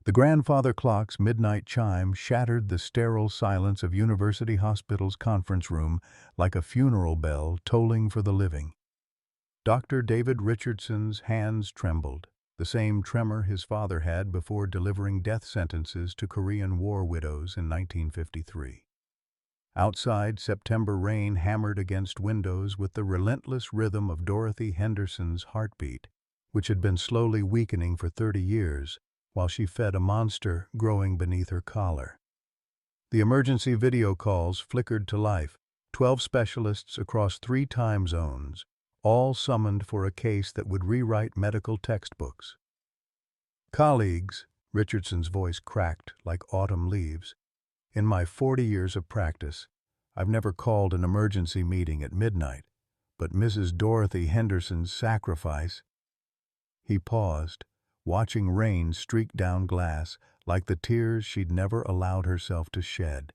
The grandfather clock's midnight chime shattered the sterile silence of University Hospital's conference room like a funeral bell tolling for the living. Dr. David Richardson's hands trembled, the same tremor his father had before delivering death sentences to Korean War widows in 1953. Outside, September rain hammered against windows with the relentless rhythm of Dorothy Henderson's heartbeat, which had been slowly weakening for 30 years, while she fed a monster growing beneath her collar. The emergency video calls flickered to life, 12 specialists across 3 time zones, all summoned for a case that would rewrite medical textbooks. "Colleagues," Richardson's voice cracked like autumn leaves, "in my 40 years of practice, I've never called an emergency meeting at midnight, but Mrs. Dorothy Henderson's sacrifice—" He paused, watching rain streak down glass like the tears she'd never allowed herself to shed.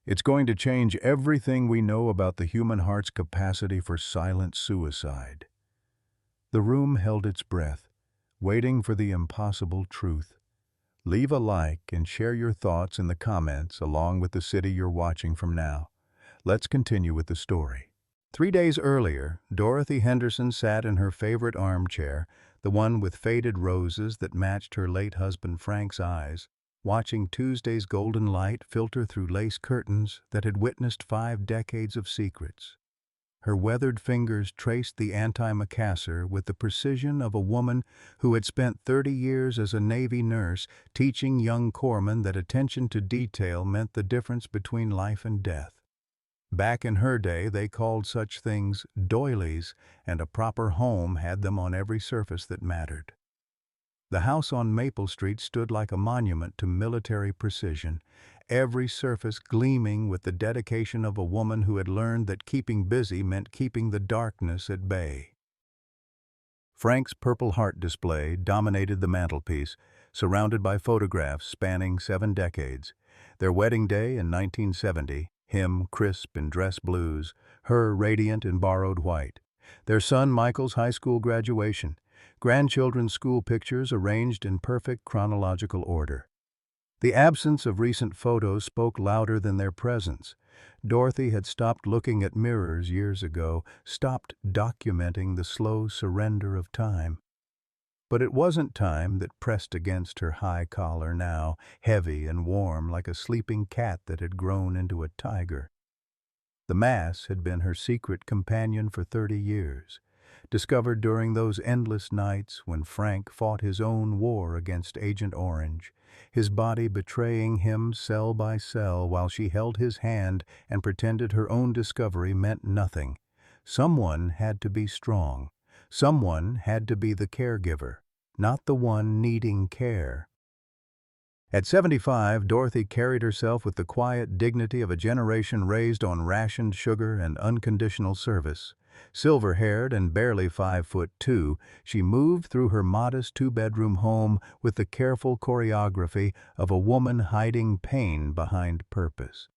"It's going to change everything we know about the human heart's capacity for silent suicide." The room held its breath, waiting for the impossible truth. Leave a like and share your thoughts in the comments along with the city you're watching from now. Let's continue with the story. 3 days earlier, Dorothy Henderson sat in her favorite armchair, the one with faded roses that matched her late husband Frank's eyes, watching Tuesday's golden light filter through lace curtains that had witnessed 5 decades of secrets. Her weathered fingers traced the antimacassar with the precision of a woman who had spent 30 years as a Navy nurse teaching young corpsmen that attention to detail meant the difference between life and death. Back in her day, they called such things doilies, and a proper home had them on every surface that mattered. The house on Maple Street stood like a monument to military precision, every surface gleaming with the dedication of a woman who had learned that keeping busy meant keeping the darkness at bay. Frank's Purple Heart display dominated the mantelpiece, surrounded by photographs spanning 7 decades. Their wedding day in 1970, him crisp in dress blues, her radiant in borrowed white. Their son Michael's high school graduation, grandchildren's school pictures arranged in perfect chronological order. The absence of recent photos spoke louder than their presence. Dorothy had stopped looking at mirrors years ago, stopped documenting the slow surrender of time. But it wasn't time that pressed against her high collar now, heavy and warm like a sleeping cat that had grown into a tiger. The mass had been her secret companion for 30 years, discovered during those endless nights when Frank fought his own war against Agent Orange, his body betraying him cell by cell while she held his hand and pretended her own discovery meant nothing. Someone had to be strong. Someone had to be the caregiver, not the one needing care. At 75, Dorothy carried herself with the quiet dignity of a generation raised on rationed sugar and unconditional service. Silver-haired and barely 5'2", she moved through her modest 2-bedroom home with the careful choreography of a woman hiding pain behind purpose.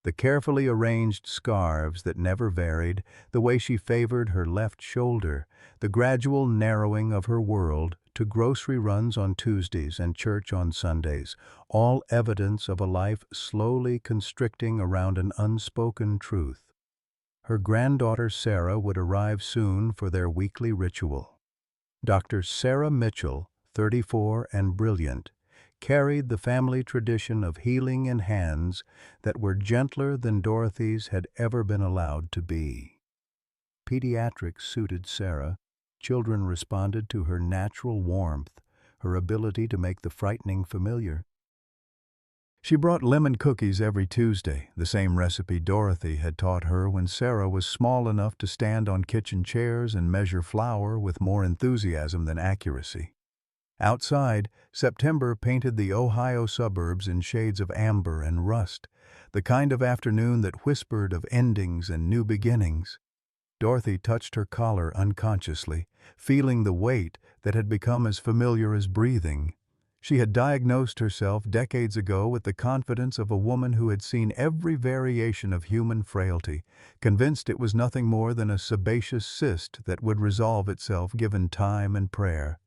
The carefully arranged scarves that never varied, the way she favored her left shoulder, the gradual narrowing of her world to grocery runs on Tuesdays and church on Sundays, all evidence of a life slowly constricting around an unspoken truth. Her granddaughter Sarah would arrive soon for their weekly ritual. Dr. Sarah Mitchell, 34 and brilliant, carried the family tradition of healing in hands that were gentler than Dorothy's had ever been allowed to be. Pediatrics suited Sarah. Children responded to her natural warmth, her ability to make the frightening familiar. She brought lemon cookies every Tuesday, the same recipe Dorothy had taught her when Sarah was small enough to stand on kitchen chairs and measure flour with more enthusiasm than accuracy. Outside, September painted the Ohio suburbs in shades of amber and rust, the kind of afternoon that whispered of endings and new beginnings. Dorothy touched her collar unconsciously, feeling the weight that had become as familiar as breathing. She had diagnosed herself decades ago with the confidence of a woman who had seen every variation of human frailty, convinced it was nothing more than a sebaceous cyst that would resolve itself given time and prayer.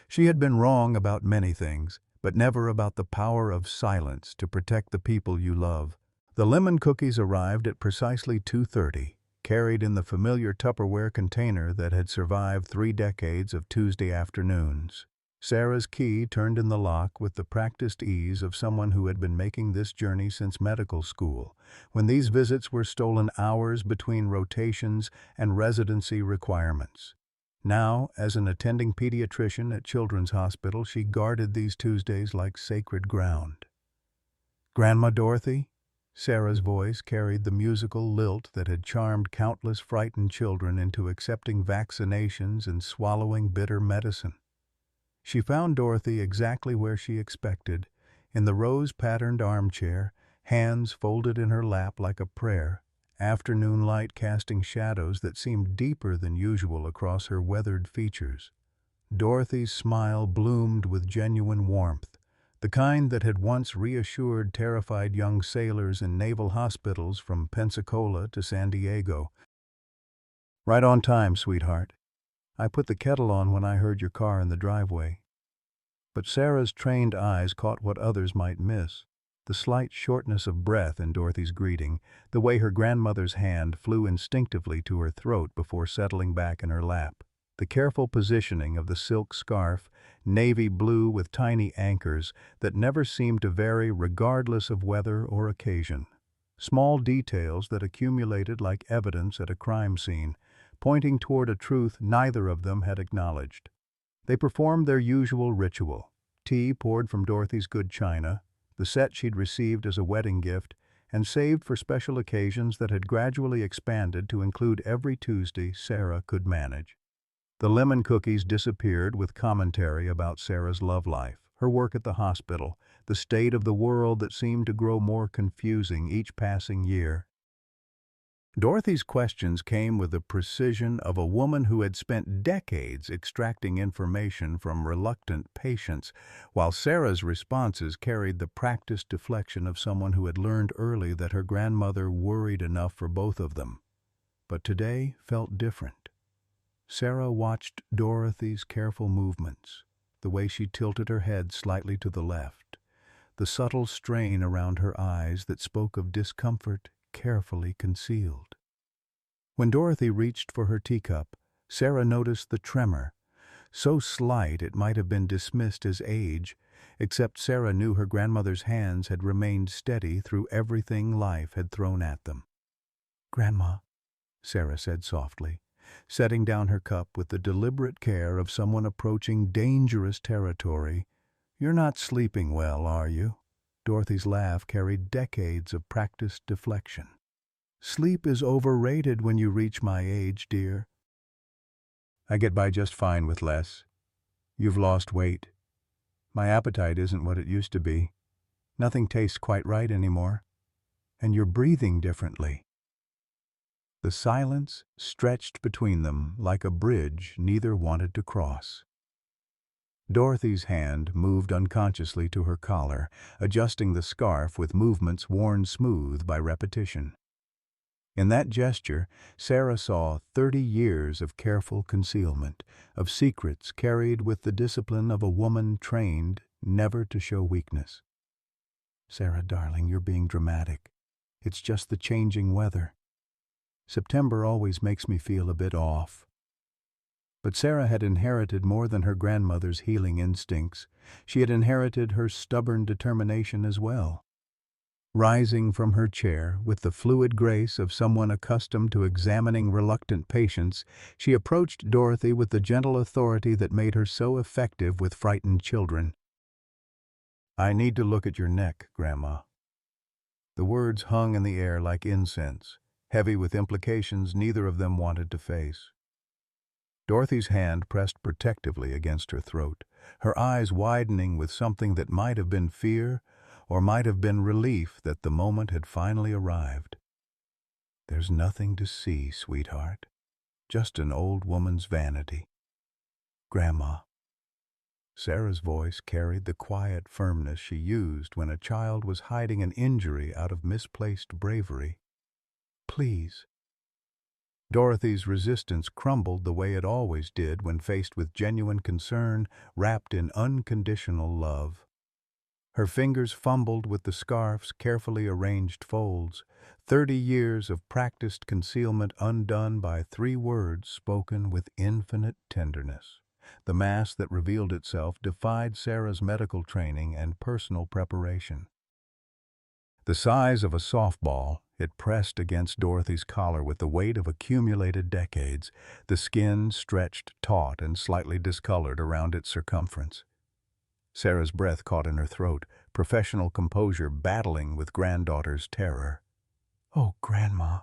She had been wrong about many things, but never about the power of silence to protect the people you love. The lemon cookies arrived at precisely 2:30, carried in the familiar Tupperware container that had survived 3 decades of Tuesday afternoons. Sarah's key turned in the lock with the practiced ease of someone who had been making this journey since medical school, when these visits were stolen hours between rotations and residency requirements. Now, as an attending pediatrician at Children's Hospital, she guarded these Tuesdays like sacred ground. "Grandma Dorothy?" Sarah's voice carried the musical lilt that had charmed countless frightened children into accepting vaccinations and swallowing bitter medicine. She found Dorothy exactly where she expected, in the rose-patterned armchair, hands folded in her lap like a prayer, afternoon light casting shadows that seemed deeper than usual across her weathered features. Dorothy's smile bloomed with genuine warmth, the kind that had once reassured terrified young sailors in naval hospitals from Pensacola to San Diego. "Right on time, sweetheart. I put the kettle on when I heard your car in the driveway." But Sarah's trained eyes caught what others might miss: the slight shortness of breath in Dorothy's greeting, the way her grandmother's hand flew instinctively to her throat before settling back in her lap, the careful positioning of the silk scarf, navy blue with tiny anchors that never seemed to vary regardless of weather or occasion. Small details that accumulated like evidence at a crime scene, pointing toward a truth neither of them had acknowledged. They performed their usual ritual: tea poured from Dorothy's good china, the set she'd received as a wedding gift and saved for special occasions that had gradually expanded to include every Tuesday Sarah could manage. The lemon cookies disappeared with commentary about Sarah's love life, her work at the hospital, the state of the world that seemed to grow more confusing each passing year. Dorothy's questions came with the precision of a woman who had spent decades extracting information from reluctant patients, while Sarah's responses carried the practiced deflection of someone who had learned early that her grandmother worried enough for both of them. But today felt different. Sarah watched Dorothy's careful movements, the way she tilted her head slightly to the left, the subtle strain around her eyes that spoke of discomfort carefully concealed. When Dorothy reached for her teacup, Sarah noticed the tremor, so slight it might have been dismissed as age, except Sarah knew her grandmother's hands had remained steady through everything life had thrown at them. "Grandma," Sarah said softly, setting down her cup with the deliberate care of someone approaching dangerous territory, "you're not sleeping well, are you?" Dorothy's laugh carried decades of practiced deflection. "Sleep is overrated when you reach my age, dear." "I get by just fine with less. You've lost weight. My appetite isn't what it used to be. Nothing tastes quite right anymore. And you're breathing differently." The silence stretched between them like a bridge neither wanted to cross. Dorothy's hand moved unconsciously to her collar, adjusting the scarf with movements worn smooth by repetition. In that gesture, Sarah saw 30 years of careful concealment, of secrets carried with the discipline of a woman trained never to show weakness. "Sarah, darling, you're being dramatic. It's just the changing weather. September always makes me feel a bit off." But Sarah had inherited more than her grandmother's healing instincts. She had inherited her stubborn determination as well. Rising from her chair with the fluid grace of someone accustomed to examining reluctant patients, she approached Dorothy with the gentle authority that made her so effective with frightened children. "I need to look at your neck, Grandma." The words hung in the air like incense, heavy with implications neither of them wanted to face. Dorothy's hand pressed protectively against her throat, her eyes widening with something that might have been fear or might have been relief that the moment had finally arrived. "There's nothing to see, sweetheart. Just an old woman's vanity." "Grandma." Sarah's voice carried the quiet firmness she used when a child was hiding an injury out of misplaced bravery. "Please." Dorothy's resistance crumbled the way it always did when faced with genuine concern wrapped in unconditional love. Her fingers fumbled with the scarf's carefully arranged folds, 30 years of practiced concealment undone by 3 words spoken with infinite tenderness. The mass that revealed itself defied Sarah's medical training and personal preparation. The size of a softball, it pressed against Dorothy's collar with the weight of accumulated decades, the skin stretched taut and slightly discolored around its circumference. Sarah's breath caught in her throat, professional composure battling with granddaughter's terror. "Oh, Grandma,"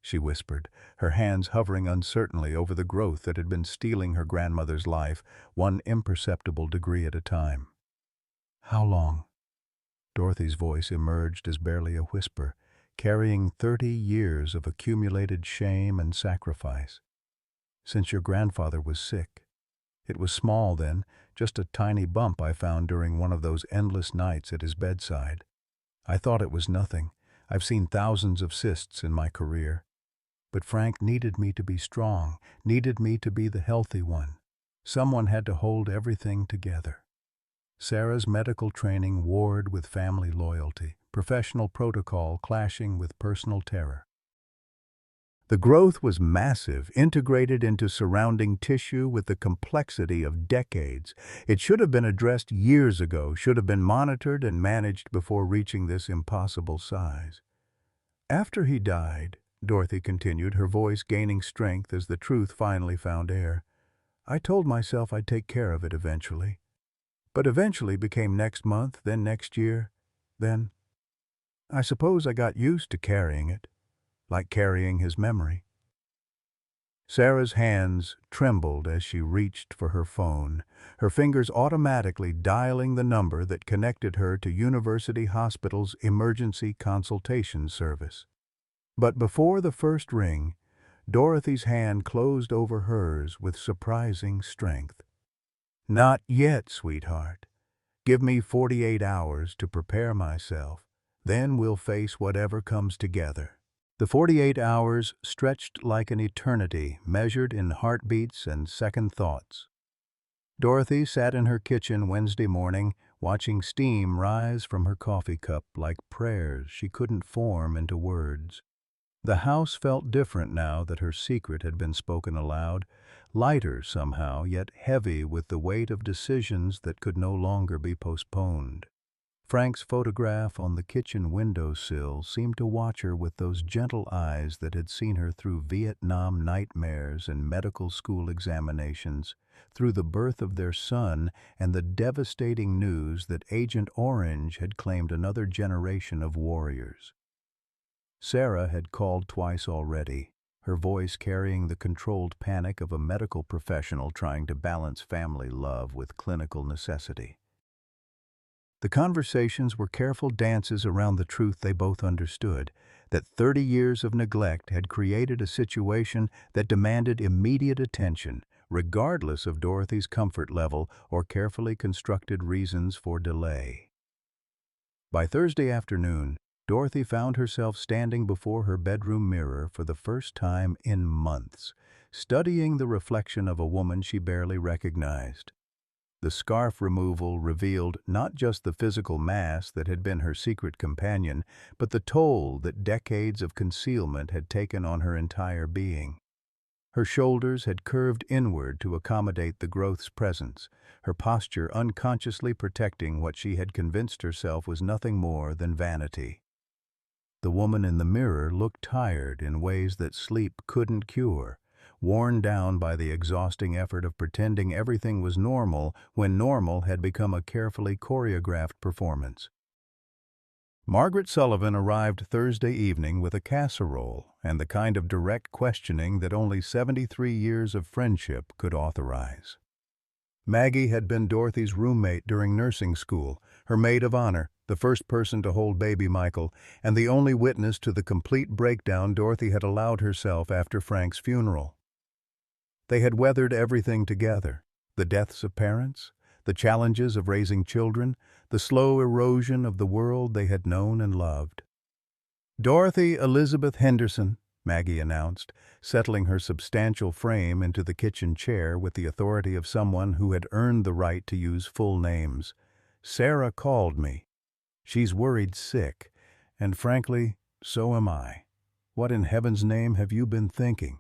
she whispered, her hands hovering uncertainly over the growth that had been stealing her grandmother's life, one imperceptible degree at a time. "How long?" Dorothy's voice emerged as barely a whisper, carrying 30 years of accumulated shame and sacrifice. "Since your grandfather was sick. It was small then, just a tiny bump I found during one of those endless nights at his bedside. I thought it was nothing. I've seen thousands of cysts in my career. But Frank needed me to be strong, needed me to be the healthy one. Someone had to hold everything together." Sarah's medical training warred with family loyalty, professional protocol clashing with personal terror. The growth was massive, integrated into surrounding tissue with the complexity of decades. It should have been addressed years ago, should have been monitored and managed before reaching this impossible size. "After he died," Dorothy continued, her voice gaining strength as the truth finally found air, "I told myself I'd take care of it eventually. But eventually became next month, then next year, then I suppose I got used to carrying it, like carrying his memory." Sarah's hands trembled as she reached for her phone, her fingers automatically dialing the number that connected her to University Hospital's emergency consultation service. But before the first ring, Dorothy's hand closed over hers with surprising strength. "Not yet, sweetheart. Give me 48 hours to prepare myself. Then we'll face whatever comes together." The 48 hours stretched like an eternity, measured in heartbeats and second thoughts. Dorothy sat in her kitchen Wednesday morning, watching steam rise from her coffee cup like prayers she couldn't form into words. The house felt different now that her secret had been spoken aloud, lighter somehow, yet heavy with the weight of decisions that could no longer be postponed. Frank's photograph on the kitchen windowsill seemed to watch her with those gentle eyes that had seen her through Vietnam nightmares and medical school examinations, through the birth of their son and the devastating news that Agent Orange had claimed another generation of warriors. Sarah had called twice already, her voice carrying the controlled panic of a medical professional trying to balance family love with clinical necessity. The conversations were careful dances around the truth they both understood, that 30 years of neglect had created a situation that demanded immediate attention, regardless of Dorothy's comfort level or carefully constructed reasons for delay. By Thursday afternoon, Dorothy found herself standing before her bedroom mirror for the first time in months, studying the reflection of a woman she barely recognized. The scarf removal revealed not just the physical mass that had been her secret companion, but the toll that decades of concealment had taken on her entire being. Her shoulders had curved inward to accommodate the growth's presence, her posture unconsciously protecting what she had convinced herself was nothing more than vanity. The woman in the mirror looked tired in ways that sleep couldn't cure, worn down by the exhausting effort of pretending everything was normal when normal had become a carefully choreographed performance. Margaret Sullivan arrived Thursday evening with a casserole and the kind of direct questioning that only 73 years of friendship could authorize. Maggie had been Dorothy's roommate during nursing school, her maid of honor, the first person to hold baby Michael, and the only witness to the complete breakdown Dorothy had allowed herself after Frank's funeral. They had weathered everything together, the deaths of parents, the challenges of raising children, the slow erosion of the world they had known and loved. Dorothy Elizabeth Henderson, Maggie announced, settling her substantial frame into the kitchen chair with the authority of someone who had earned the right to use full names. Sarah called me. She's worried sick, and frankly, so am I. What in heaven's name have you been thinking?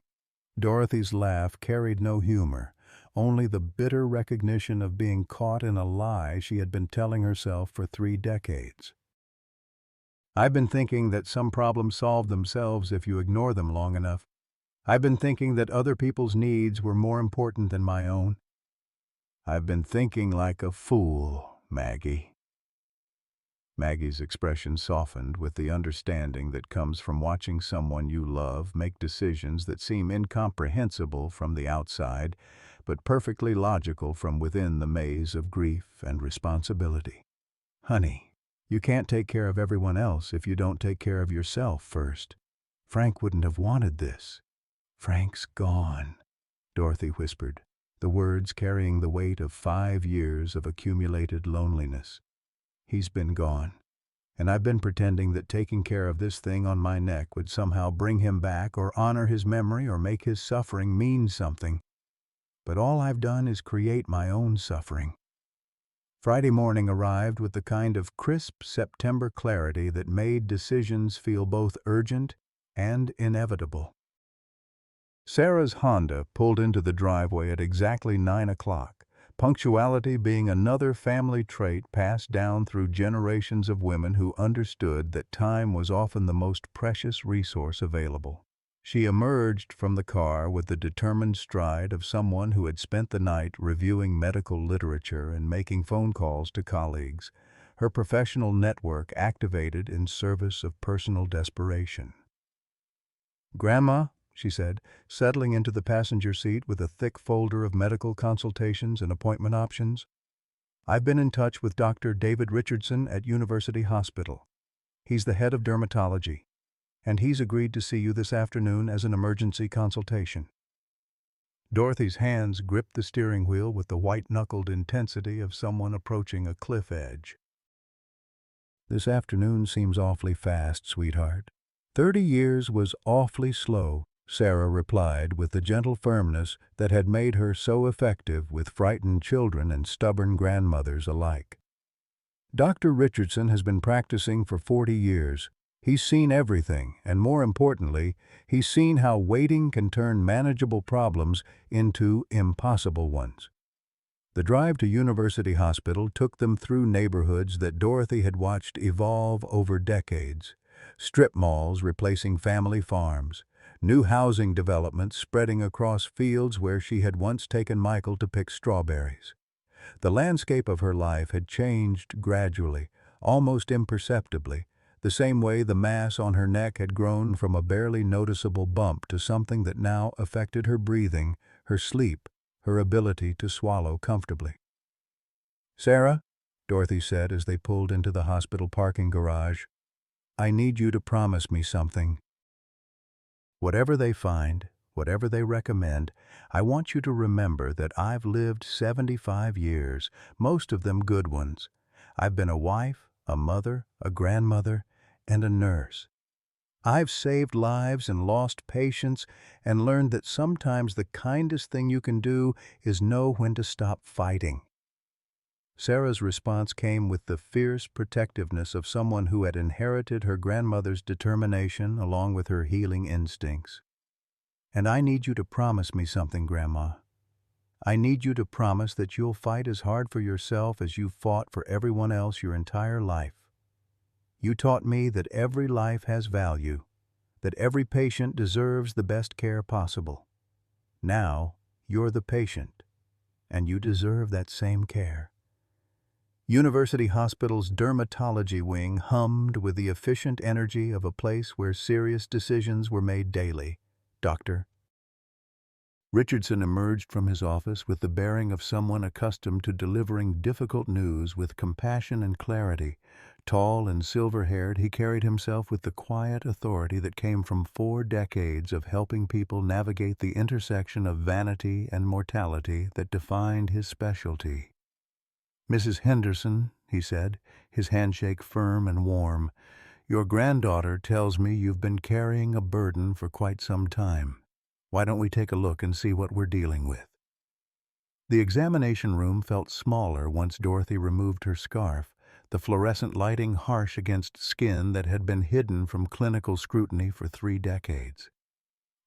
Dorothy's laugh carried no humor, only the bitter recognition of being caught in a lie she had been telling herself for 3 decades. I've been thinking that some problems solve themselves if you ignore them long enough. I've been thinking that other people's needs were more important than my own. I've been thinking like a fool, Maggie. Maggie's expression softened with the understanding that comes from watching someone you love make decisions that seem incomprehensible from the outside, but perfectly logical from within the maze of grief and responsibility. Honey, you can't take care of everyone else if you don't take care of yourself first. Frank wouldn't have wanted this. Frank's gone, Dorothy whispered, the words carrying the weight of 5 years of accumulated loneliness. He's been gone, and I've been pretending that taking care of this thing on my neck would somehow bring him back or honor his memory or make his suffering mean something. But all I've done is create my own suffering. Friday morning arrived with the kind of crisp September clarity that made decisions feel both urgent and inevitable. Sarah's Honda pulled into the driveway at exactly 9 o'clock, punctuality being another family trait passed down through generations of women who understood that time was often the most precious resource available. She emerged from the car with the determined stride of someone who had spent the night reviewing medical literature and making phone calls to colleagues, her professional network activated in service of personal desperation. "Grandma," she said, settling into the passenger seat with a thick folder of medical consultations and appointment options. "I've been in touch with Dr. David Richardson at University Hospital. He's the head of dermatology, and he's agreed to see you this afternoon as an emergency consultation." Dorothy's hands gripped the steering wheel with the white-knuckled intensity of someone approaching a cliff edge. "This afternoon seems awfully fast, sweetheart." 30 years was awfully slow, Sarah replied with the gentle firmness that had made her so effective with frightened children and stubborn grandmothers alike. "Dr. Richardson has been practicing for 40 years. He's seen everything, and more importantly, he's seen how waiting can turn manageable problems into impossible ones." The drive to University Hospital took them through neighborhoods that Dorothy had watched evolve over decades. Strip malls replacing family farms, new housing developments spreading across fields where she had once taken Michael to pick strawberries. The landscape of her life had changed gradually, almost imperceptibly, the same way the mass on her neck had grown from a barely noticeable bump to something that now affected her breathing, her sleep, her ability to swallow comfortably. "Sarah," Dorothy said as they pulled into the hospital parking garage, "I need you to promise me something. Whatever they find, whatever they recommend, I want you to remember that I've lived 75 years, most of them good ones. I've been a wife, a mother, a grandmother, and a nurse. I've saved lives and lost patients and learned that sometimes the kindest thing you can do is know when to stop fighting." Sarah's response came with the fierce protectiveness of someone who had inherited her grandmother's determination along with her healing instincts. "And I need you to promise me something, Grandma. I need you to promise that you'll fight as hard for yourself as you've fought for everyone else your entire life. You taught me that every life has value, that every patient deserves the best care possible. Now, you're the patient, and you deserve that same care." University Hospital's dermatology wing hummed with the efficient energy of a place where serious decisions were made daily. "Doctor." Richardson emerged from his office with the bearing of someone accustomed to delivering difficult news with compassion and clarity. Tall and silver-haired, he carried himself with the quiet authority that came from 4 decades of helping people navigate the intersection of vanity and mortality that defined his specialty. "Mrs. Henderson," he said, his handshake firm and warm, Your granddaughter tells me you've been carrying a burden for quite some time. Why don't we take a look and see what we're dealing with?" The examination room felt smaller once Dorothy removed her scarf, the fluorescent lighting harsh against skin that had been hidden from clinical scrutiny for 3 decades.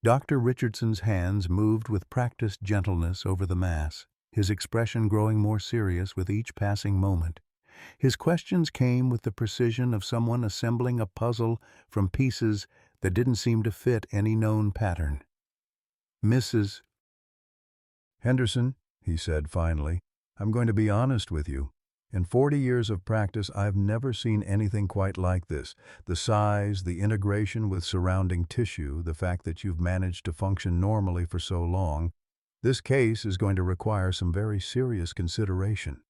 Dr. Richardson's hands moved with practiced gentleness over the mass, his expression growing more serious with each passing moment. His questions came with the precision of someone assembling a puzzle from pieces that didn't seem to fit any known pattern. "Mrs. Henderson," he said finally, "I'm going to be honest with you. In 40 years of practice, I've never seen anything quite like this. The size, the integration with surrounding tissue, the fact that you've managed to function normally for so long. This case is going to require some very serious consideration."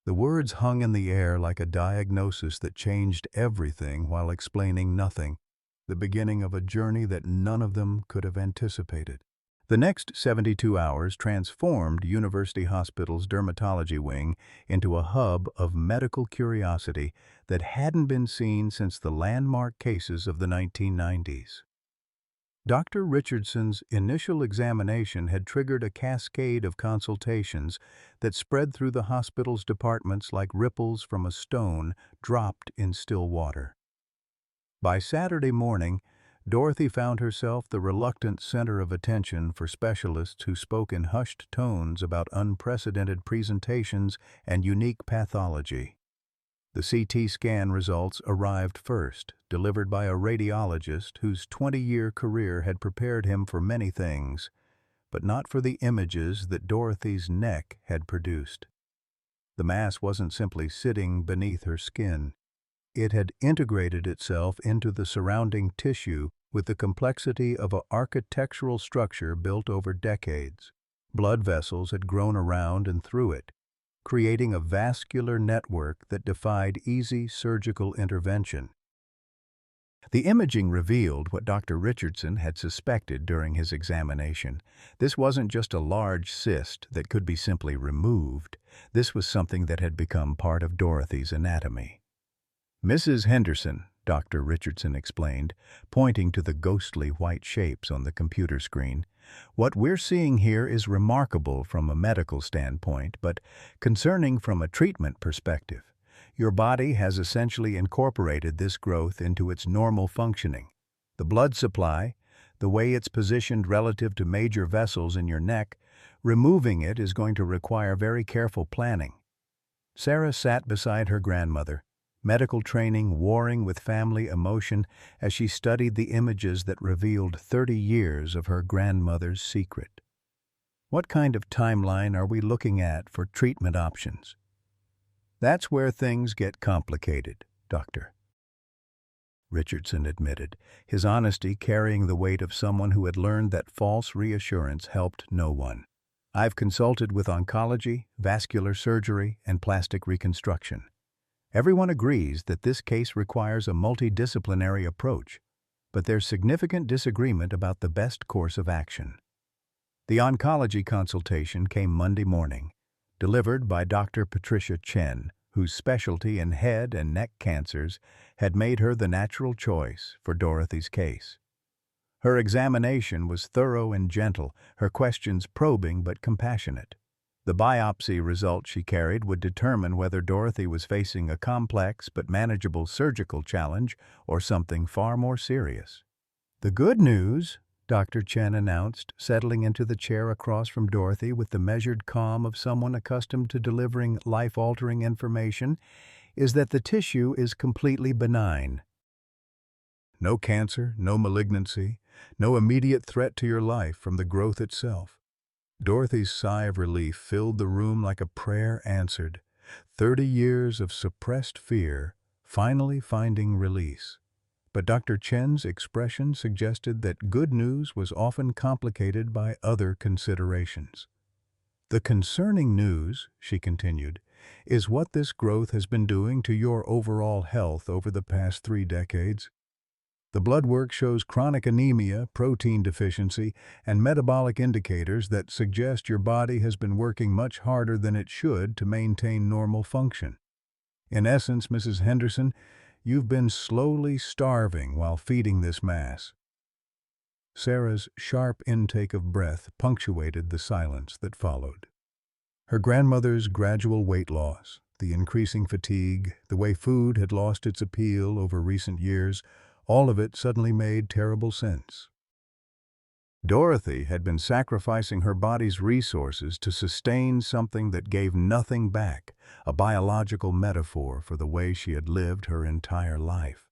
The words hung in the air like a diagnosis that changed everything while explaining nothing, the beginning of a journey that none of them could have anticipated. The next 72 hours transformed University Hospital's dermatology wing into a hub of medical curiosity that hadn't been seen since the landmark cases of the 1990s. Dr. Richardson's initial examination had triggered a cascade of consultations that spread through the hospital's departments like ripples from a stone dropped in still water. By Saturday morning, Dorothy found herself the reluctant center of attention for specialists who spoke in hushed tones about unprecedented presentations and unique pathology. The CT scan results arrived first, delivered by a radiologist whose 20-year career had prepared him for many things, but not for the images that Dorothy's neck had produced. The mass wasn't simply sitting beneath her skin. It had integrated itself into the surrounding tissue with the complexity of an architectural structure built over decades. Blood vessels had grown around and through it, creating a vascular network that defied easy surgical intervention. The imaging revealed what Dr. Richardson had suspected during his examination. This wasn't just a large cyst that could be simply removed. This was something that had become part of Dorothy's anatomy. "Mrs. Henderson," Dr. Richardson explained, pointing to the ghostly white shapes on the computer screen, "what we're seeing here is remarkable from a medical standpoint, but concerning from a treatment perspective. Your body has essentially incorporated this growth into its normal functioning. The blood supply, the way it's positioned relative to major vessels in your neck, removing it is going to require very careful planning." Sarah sat beside her grandmother, medical training warring with family emotion as she studied the images that revealed 30 years of her grandmother's secret. "What kind of timeline are we looking at for treatment options?" "That's where things get complicated, Doctor," Richardson admitted, his honesty carrying the weight of someone who had learned that false reassurance helped no one. "I've consulted with oncology, vascular surgery, and plastic reconstruction. Everyone agrees that this case requires a multidisciplinary approach, but there's significant disagreement about the best course of action." The oncology consultation came Monday morning, delivered by Dr. Patricia Chen, whose specialty in head and neck cancers had made her the natural choice for Dorothy's case. Her examination was thorough and gentle, her questions probing but compassionate. The biopsy result she carried would determine whether Dorothy was facing a complex but manageable surgical challenge or something far more serious. "The good news," Dr. Chen announced, settling into the chair across from Dorothy with the measured calm of someone accustomed to delivering life-altering information, "is that the tissue is completely benign. No cancer, no malignancy, no immediate threat to your life from the growth itself." Dorothy's sigh of relief filled the room like a prayer answered. 30 years of suppressed fear finally finding release. But Dr. Chen's expression suggested that good news was often complicated by other considerations. "The concerning news," she continued, "is what this growth has been doing to your overall health over the past 3 decades. The blood work shows chronic anemia, protein deficiency, and metabolic indicators that suggest your body has been working much harder than it should to maintain normal function. In essence, Mrs. Henderson, You've been slowly starving while feeding this mass." Sarah's sharp intake of breath punctuated the silence that followed. Her grandmother's gradual weight loss, the increasing fatigue, the way food had lost its appeal over recent years, all of it suddenly made terrible sense. Dorothy had been sacrificing her body's resources to sustain something that gave nothing back, a biological metaphor for the way she had lived her entire life.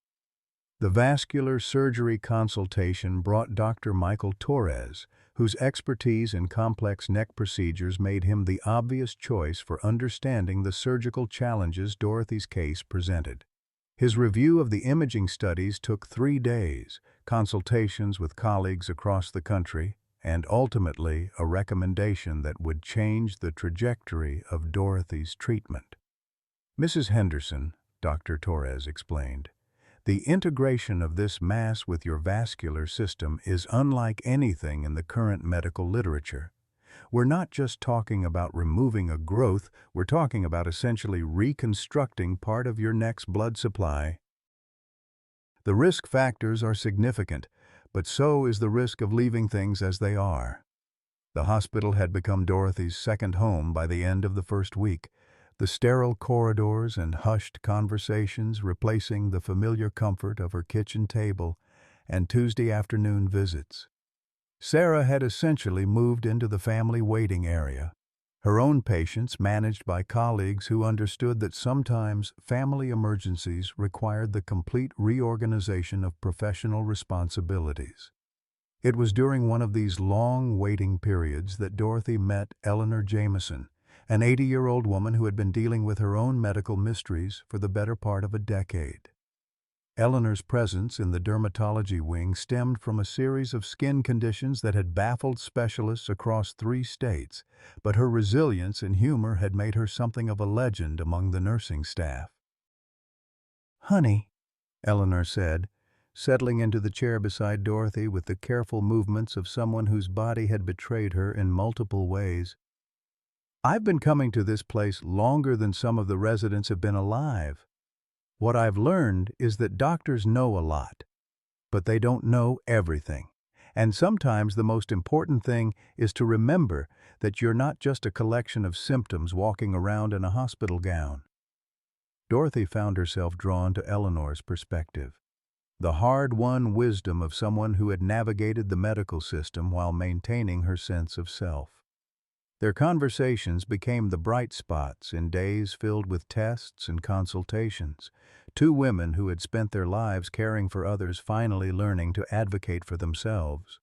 The vascular surgery consultation brought Dr. Michael Torres, whose expertise in complex neck procedures made him the obvious choice for understanding the surgical challenges Dorothy's case presented. His review of the imaging studies took 3 days, consultations with colleagues across the country, and ultimately a recommendation that would change the trajectory of Dorothy's treatment. "Mrs. Henderson," Dr. Torres explained, "the integration of this mass with your vascular system is unlike anything in the current medical literature. We're not just talking about removing a growth, we're talking about essentially reconstructing part of your neck's blood supply. The risk factors are significant, but so is the risk of leaving things as they are." The hospital had become Dorothy's second home by the end of the first week, the sterile corridors and hushed conversations replacing the familiar comfort of her kitchen table and Tuesday afternoon visits. Sarah had essentially moved into the family waiting area, her own patients managed by colleagues who understood that sometimes family emergencies required the complete reorganization of professional responsibilities. It was during one of these long waiting periods that Dorothy met Eleanor Jameson, an 80-year-old woman who had been dealing with her own medical mysteries for the better part of a decade. Eleanor's presence in the dermatology wing stemmed from a series of skin conditions that had baffled specialists across 3 states, but her resilience and humor had made her something of a legend among the nursing staff. "Honey," Eleanor said, settling into the chair beside Dorothy with the careful movements of someone whose body had betrayed her in multiple ways, "I've been coming to this place longer than some of the residents have been alive. What I've learned is that doctors know a lot, but they don't know everything. And sometimes the most important thing is to remember that you're not just a collection of symptoms walking around in a hospital gown." Dorothy found herself drawn to Eleanor's perspective, the hard-won wisdom of someone who had navigated the medical system while maintaining her sense of self. Their conversations became the bright spots in days filled with tests and consultations, 2 women who had spent their lives caring for others finally learning to advocate for themselves.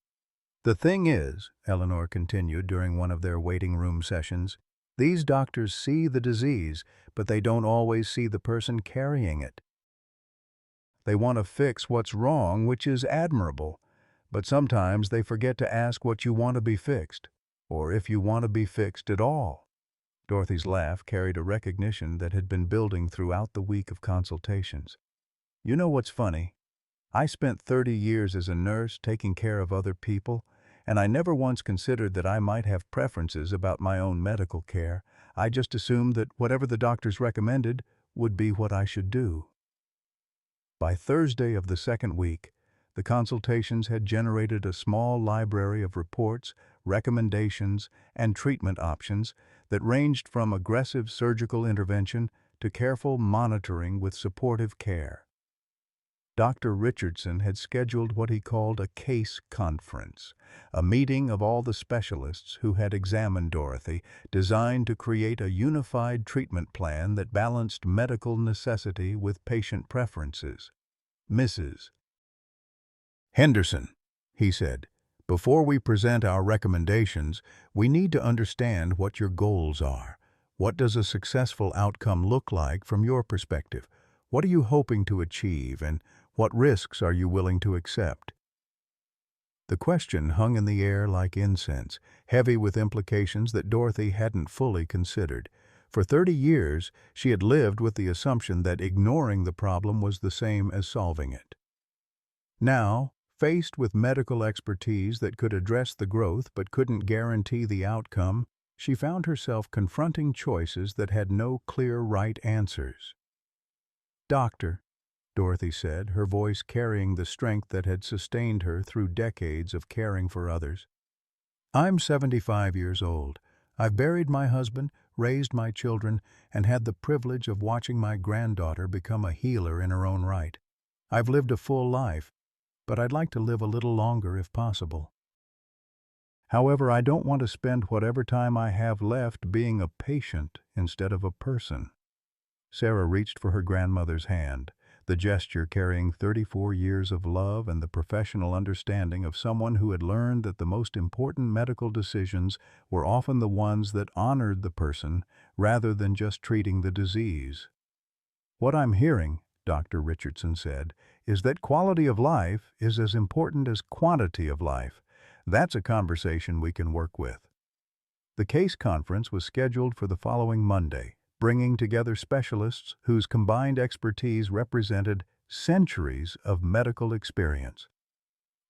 "The thing is," Eleanor continued during one of their waiting room sessions, "these doctors see the disease, but they don't always see the person carrying it. They want to fix what's wrong, which is admirable, but sometimes they forget to ask what you want to be fixed, or if you want to be fixed at all." Dorothy's laugh carried a recognition that had been building throughout the week of consultations. "You know what's funny? I spent 30 years as a nurse taking care of other people, and I never once considered that I might have preferences about my own medical care. I just assumed that whatever the doctors recommended would be what I should do." By Thursday of the second week, the consultations had generated a small library of reports, recommendations, and treatment options that ranged from aggressive surgical intervention to careful monitoring with supportive care. Dr. Richardson had scheduled what he called a case conference, a meeting of all the specialists who had examined Dorothy, designed to create a unified treatment plan that balanced medical necessity with patient preferences. "Mrs. Henderson," he said, "before we present our recommendations, we need to understand what your goals are. What does a successful outcome look like from your perspective? What are you hoping to achieve, and what risks are you willing to accept?" The question hung in the air like incense, heavy with implications that Dorothy hadn't fully considered. For 30 years, she had lived with the assumption that ignoring the problem was the same as solving it. Now, faced with medical expertise that could address the growth but couldn't guarantee the outcome, she found herself confronting choices that had no clear right answers. "Doctor," Dorothy said, her voice carrying the strength that had sustained her through decades of caring for others. "I'm 75 years old. I've buried my husband, raised my children, and had the privilege of watching my granddaughter become a healer in her own right. I've lived a full life, but I'd like to live a little longer if possible. However, I don't want to spend whatever time I have left being a patient instead of a person." Sarah reached for her grandmother's hand, the gesture carrying 34 years of love and the professional understanding of someone who had learned that the most important medical decisions were often the ones that honored the person rather than just treating the disease. "What I'm hearing," Dr. Richardson said, "is that quality of life is as important as quantity of life. That's a conversation we can work with." The case conference was scheduled for the following Monday, bringing together specialists whose combined expertise represented centuries of medical experience.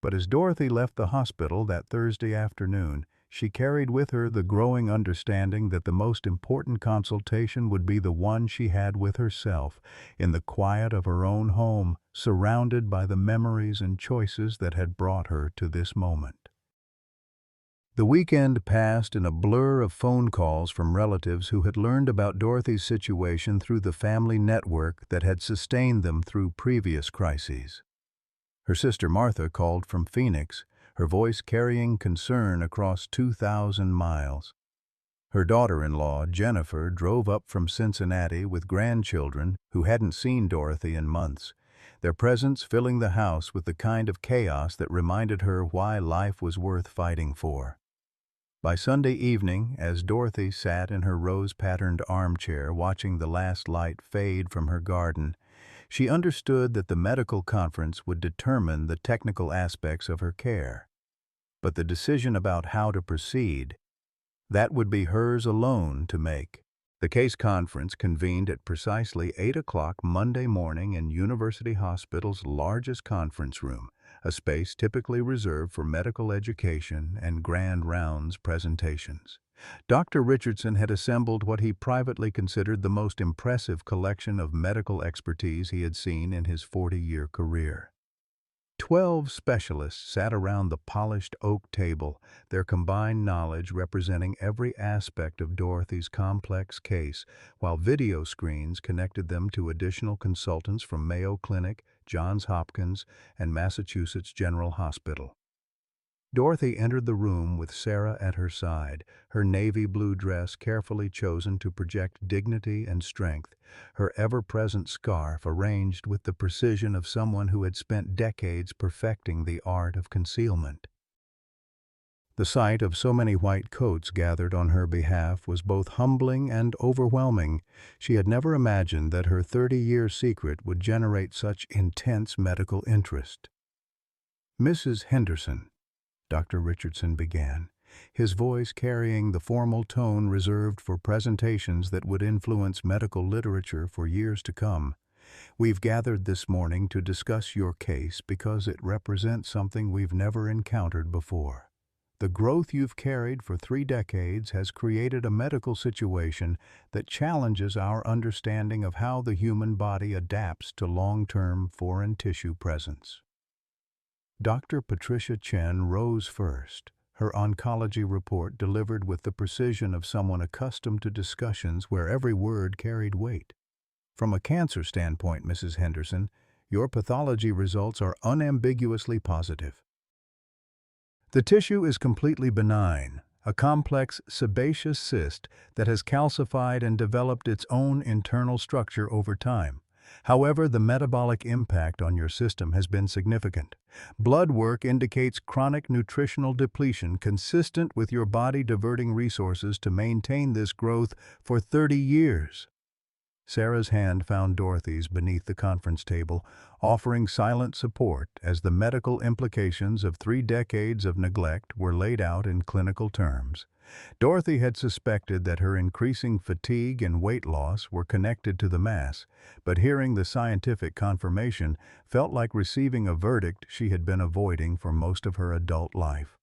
But as Dorothy left the hospital that Thursday afternoon, she carried with her the growing understanding that the most important consultation would be the one she had with herself, in the quiet of her own home, surrounded by the memories and choices that had brought her to this moment. The weekend passed in a blur of phone calls from relatives who had learned about Dorothy's situation through the family network that had sustained them through previous crises. Her sister Martha called from Phoenix, her voice carrying concern across 2,000 miles. Her daughter-in-law, Jennifer, drove up from Cincinnati with grandchildren who hadn't seen Dorothy in months, their presence filling the house with the kind of chaos that reminded her why life was worth fighting for. By Sunday evening, as Dorothy sat in her rose-patterned armchair watching the last light fade from her garden, she understood that the medical conference would determine the technical aspects of her care. But the decision about how to proceed, that would be hers alone to make. The case conference convened at precisely 8 o'clock Monday morning in University Hospital's largest conference room, a space typically reserved for medical education and grand rounds presentations. Dr. Richardson had assembled what he privately considered the most impressive collection of medical expertise he had seen in his 40-year career. 12 specialists sat around the polished oak table, their combined knowledge representing every aspect of Dorothy's complex case, while video screens connected them to additional consultants from Mayo Clinic, Johns Hopkins, and Massachusetts General Hospital. Dorothy entered the room with Sarah at her side, her navy blue dress carefully chosen to project dignity and strength, her ever-present scarf arranged with the precision of someone who had spent decades perfecting the art of concealment. The sight of so many white coats gathered on her behalf was both humbling and overwhelming. She had never imagined that her 30-year secret would generate such intense medical interest. "Mrs. Henderson," Dr. Richardson began, his voice carrying the formal tone reserved for presentations that would influence medical literature for years to come. "We've gathered this morning to discuss your case because it represents something we've never encountered before. The growth you've carried for 3 decades has created a medical situation that challenges our understanding of how the human body adapts to long-term foreign tissue presence." Dr. Patricia Chen rose first, her oncology report delivered with the precision of someone accustomed to discussions where every word carried weight. "From a cancer standpoint, Mrs. Henderson, your pathology results are unambiguously positive. The tissue is completely benign, a complex sebaceous cyst that has calcified and developed its own internal structure over time. However, the metabolic impact on your system has been significant. Blood work indicates chronic nutritional depletion consistent with your body diverting resources to maintain this growth for 30 years. Sarah's hand found Dorothy's beneath the conference table, offering silent support as the medical implications of 3 decades of neglect were laid out in clinical terms. Dorothy had suspected that her increasing fatigue and weight loss were connected to the mass, but hearing the scientific confirmation felt like receiving a verdict she had been avoiding for most of her adult life.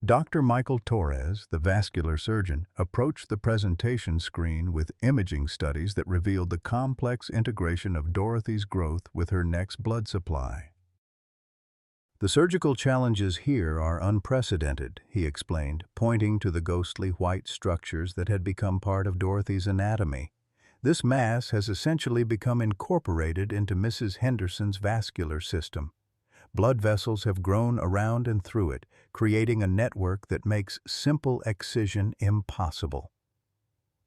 Dr. Michael Torres, the vascular surgeon, approached the presentation screen with imaging studies that revealed the complex integration of Dorothy's growth with her neck's blood supply. The surgical challenges here are unprecedented, he explained, pointing to the ghostly white structures that had become part of Dorothy's anatomy. This mass has essentially become incorporated into Mrs. Henderson's vascular system. Blood vessels have grown around and through it, creating a network that makes simple excision impossible.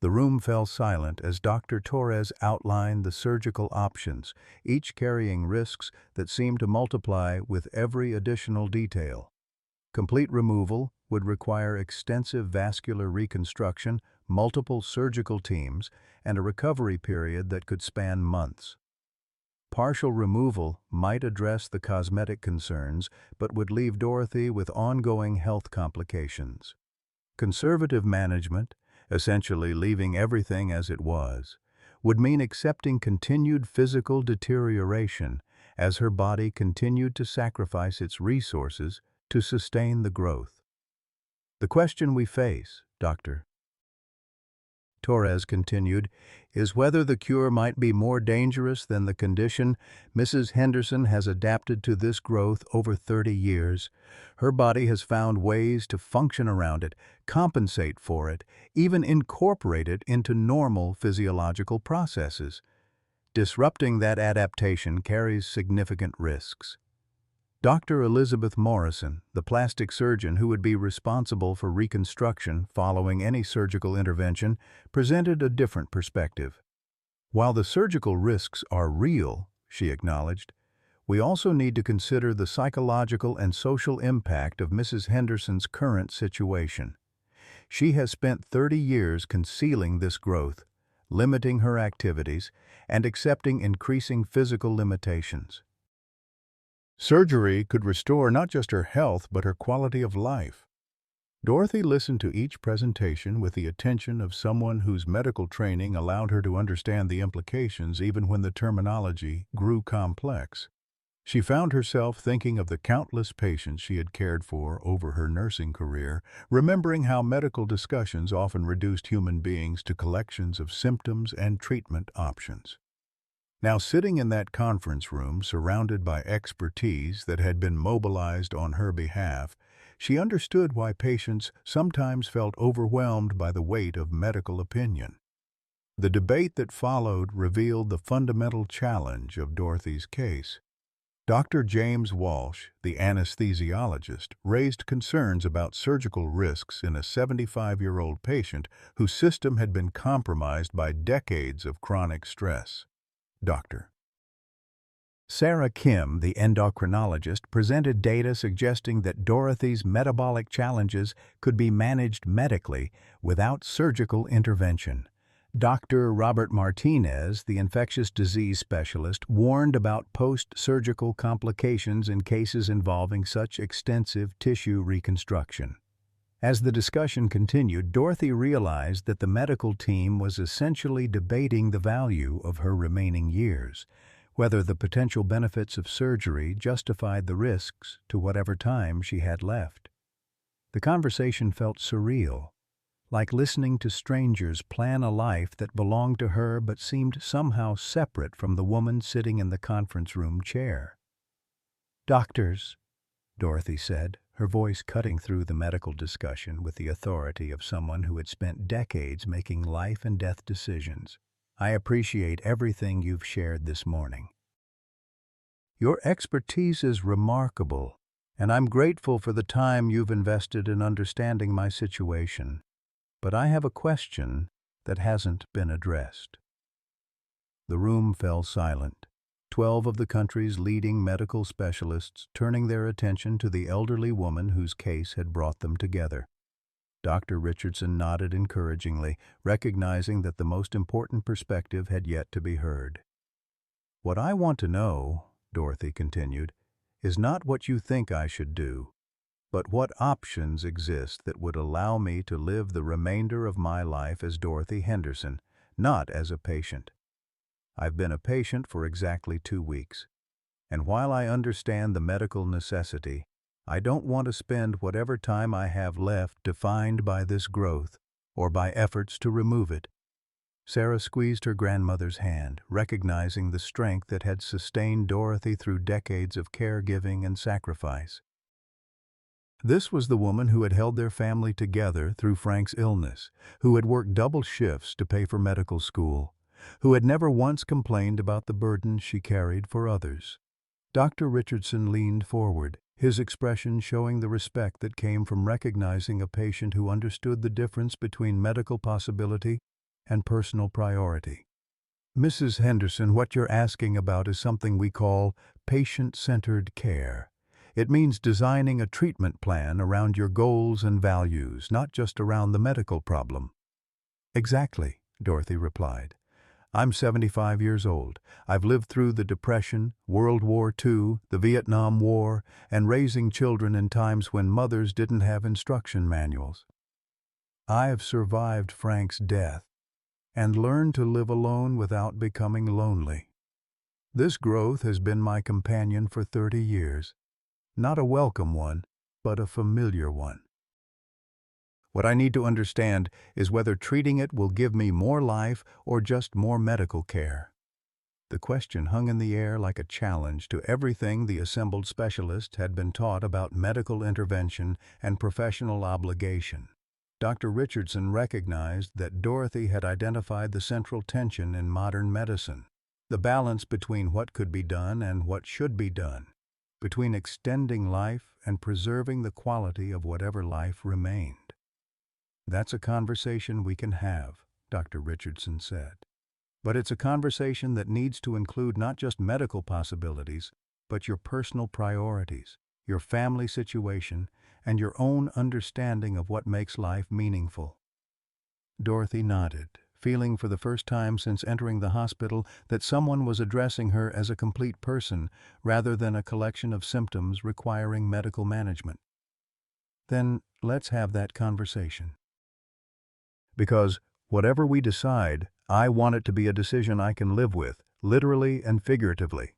The room fell silent as Dr. Torres outlined the surgical options, each carrying risks that seemed to multiply with every additional detail. Complete removal would require extensive vascular reconstruction, multiple surgical teams, and a recovery period that could span months. Partial removal might address the cosmetic concerns, but would leave Dorothy with ongoing health complications. Conservative management, essentially leaving everything as it was, would mean accepting continued physical deterioration as her body continued to sacrifice its resources to sustain the growth. The question we face, Dr. Torres continued, is whether the cure might be more dangerous than the condition. Mrs. Henderson has adapted to this growth over 30 years. Her body has found ways to function around it, compensate for it, even incorporate it into normal physiological processes. Disrupting that adaptation carries significant risks. Dr. Elizabeth Morrison, the plastic surgeon who would be responsible for reconstruction following any surgical intervention, presented a different perspective. While the surgical risks are real, she acknowledged, we also need to consider the psychological and social impact of Mrs. Henderson's current situation. She has spent 30 years concealing this growth, limiting her activities, and accepting increasing physical limitations. Surgery could restore not just her health, but her quality of life. Dorothy listened to each presentation with the attention of someone whose medical training allowed her to understand the implications even when the terminology grew complex. She found herself thinking of the countless patients she had cared for over her nursing career, remembering how medical discussions often reduced human beings to collections of symptoms and treatment options. Now, sitting in that conference room, surrounded by expertise that had been mobilized on her behalf, she understood why patients sometimes felt overwhelmed by the weight of medical opinion. The debate that followed revealed the fundamental challenge of Dorothy's case. Dr. James Walsh, the anesthesiologist, raised concerns about surgical risks in a 75-year-old patient whose system had been compromised by decades of chronic stress. Dr. Sarah Kim, the endocrinologist, presented data suggesting that Dorothy's metabolic challenges could be managed medically without surgical intervention. Dr. Robert Martinez, the infectious disease specialist, warned about post-surgical complications in cases involving such extensive tissue reconstruction. As the discussion continued, Dorothy realized that the medical team was essentially debating the value of her remaining years, whether the potential benefits of surgery justified the risks to whatever time she had left. The conversation felt surreal, like listening to strangers plan a life that belonged to her but seemed somehow separate from the woman sitting in the conference room chair. "Doctors," Dorothy said, her voice cutting through the medical discussion with the authority of someone who had spent decades making life and death decisions. "I appreciate everything you've shared this morning. Your expertise is remarkable, and I'm grateful for the time you've invested in understanding my situation. But I have a question that hasn't been addressed." The room fell silent. 12 of the country's leading medical specialists turning their attention to the elderly woman whose case had brought them together. Dr. Richardson nodded encouragingly, recognizing that the most important perspective had yet to be heard. "What I want to know," Dorothy continued, "is not what you think I should do, but what options exist that would allow me to live the remainder of my life as Dorothy Henderson, not as a patient. I've been a patient for exactly 2 weeks, and while I understand the medical necessity, I don't want to spend whatever time I have left defined by this growth or by efforts to remove it. Sarah squeezed her grandmother's hand, recognizing the strength that had sustained Dorothy through decades of caregiving and sacrifice. This was the woman who had held their family together through Frank's illness, who had worked double shifts to pay for medical school, who had never once complained about the burden she carried for others. Dr. Richardson leaned forward, his expression showing the respect that came from recognizing a patient who understood the difference between medical possibility and personal priority. Mrs. Henderson, what you're asking about is something we call patient-centered care. It means designing a treatment plan around your goals and values, not just around the medical problem. Exactly, Dorothy replied. I'm 75 years old. I've lived through the Depression, World War II, the Vietnam War, and raising children in times when mothers didn't have instruction manuals. I have survived Frank's death and learned to live alone without becoming lonely. This growth has been my companion for 30 years. Not a welcome one, but a familiar one. What I need to understand is whether treating it will give me more life or just more medical care. The question hung in the air like a challenge to everything the assembled specialist had been taught about medical intervention and professional obligation. Dr. Richardson recognized that Dorothy had identified the central tension in modern medicine, the balance between what could be done and what should be done, between extending life and preserving the quality of whatever life remained. That's a conversation we can have, Dr. Richardson said. But it's a conversation that needs to include not just medical possibilities, but your personal priorities, your family situation, and your own understanding of what makes life meaningful. Dorothy nodded, feeling for the first time since entering the hospital that someone was addressing her as a complete person rather than a collection of symptoms requiring medical management. Then let's have that conversation. Because whatever we decide, I want it to be a decision I can live with, literally and figuratively.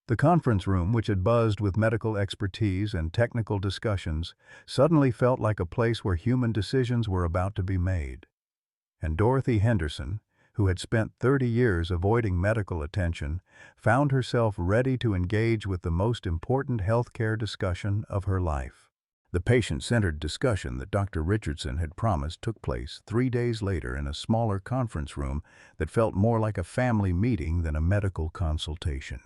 The conference room, which had buzzed with medical expertise and technical discussions, suddenly felt like a place where human decisions were about to be made. And Dorothy Henderson, who had spent 30 years avoiding medical attention, found herself ready to engage with the most important healthcare discussion of her life. The patient-centered discussion that Dr. Richardson had promised took place 3 days later in a smaller conference room that felt more like a family meeting than a medical consultation.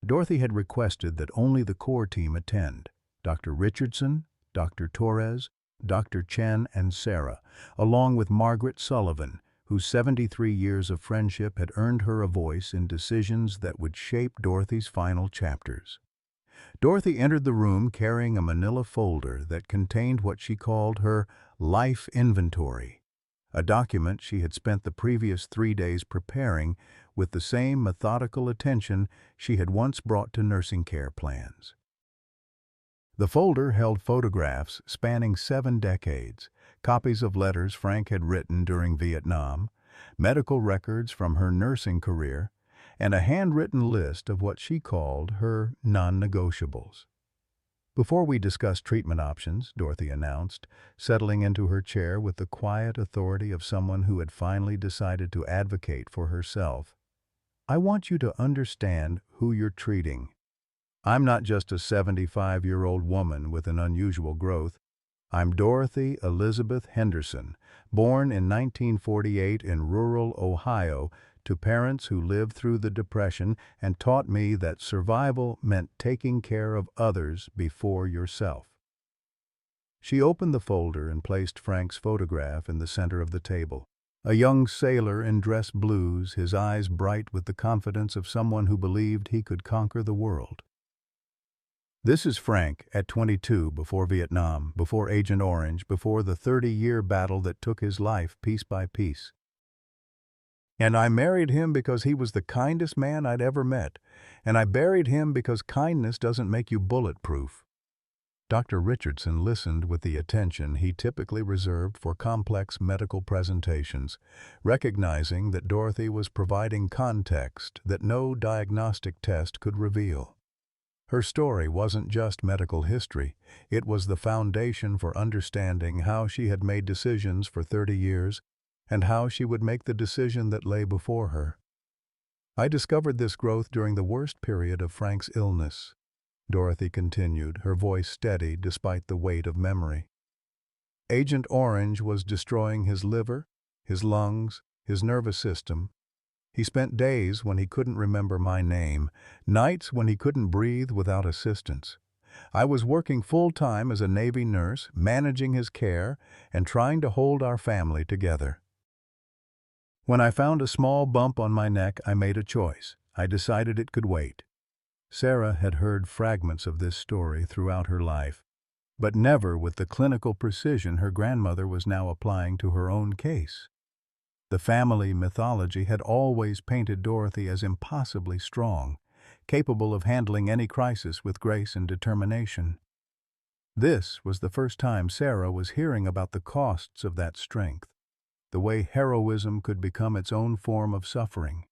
Dorothy had requested that only the core team attend: Dr. Richardson, Dr. Torres, Dr. Chen, and Sarah, along with Margaret Sullivan, whose 73 years of friendship had earned her a voice in decisions that would shape Dorothy's final chapters. Dorothy entered the room carrying a manila folder that contained what she called her life inventory, a document she had spent the previous 3 days preparing with the same methodical attention she had once brought to nursing care plans. The folder held photographs spanning 7 decades, copies of letters Frank had written during Vietnam, medical records from her nursing career, and a handwritten list of what she called her non-negotiables. Before we discuss treatment options, Dorothy announced, settling into her chair with the quiet authority of someone who had finally decided to advocate for herself, I want you to understand who you're treating. I'm not just a 75-year-old woman with an unusual growth. I'm Dorothy Elizabeth Henderson, born in 1948 in rural Ohio to parents who lived through the Depression and taught me that survival meant taking care of others before yourself. She opened the folder and placed Frank's photograph in the center of the table. A young sailor in dress blues, his eyes bright with the confidence of someone who believed he could conquer the world. This is Frank at 22, before Vietnam, before Agent Orange, before the 30-year battle that took his life piece by piece. And I married him because he was the kindest man I'd ever met, and I buried him because kindness doesn't make you bulletproof. Dr. Richardson listened with the attention he typically reserved for complex medical presentations, recognizing that Dorothy was providing context that no diagnostic test could reveal. Her story wasn't just medical history, it was the foundation for understanding how she had made decisions for 30 years and how she would make the decision that lay before her. I discovered this growth during the worst period of Frank's illness, Dorothy continued, her voice steady despite the weight of memory. Agent Orange was destroying his liver, his lungs, his nervous system. He spent days when he couldn't remember my name, nights when he couldn't breathe without assistance. I was working full-time as a Navy nurse, managing his care, and trying to hold our family together. When I found a small bump on my neck, I made a choice. I decided it could wait. Sarah had heard fragments of this story throughout her life, but never with the clinical precision her grandmother was now applying to her own case. The family mythology had always painted Dorothy as impossibly strong, capable of handling any crisis with grace and determination. This was the first time Sarah was hearing about the costs of that strength, the way heroism could become its own form of suffering.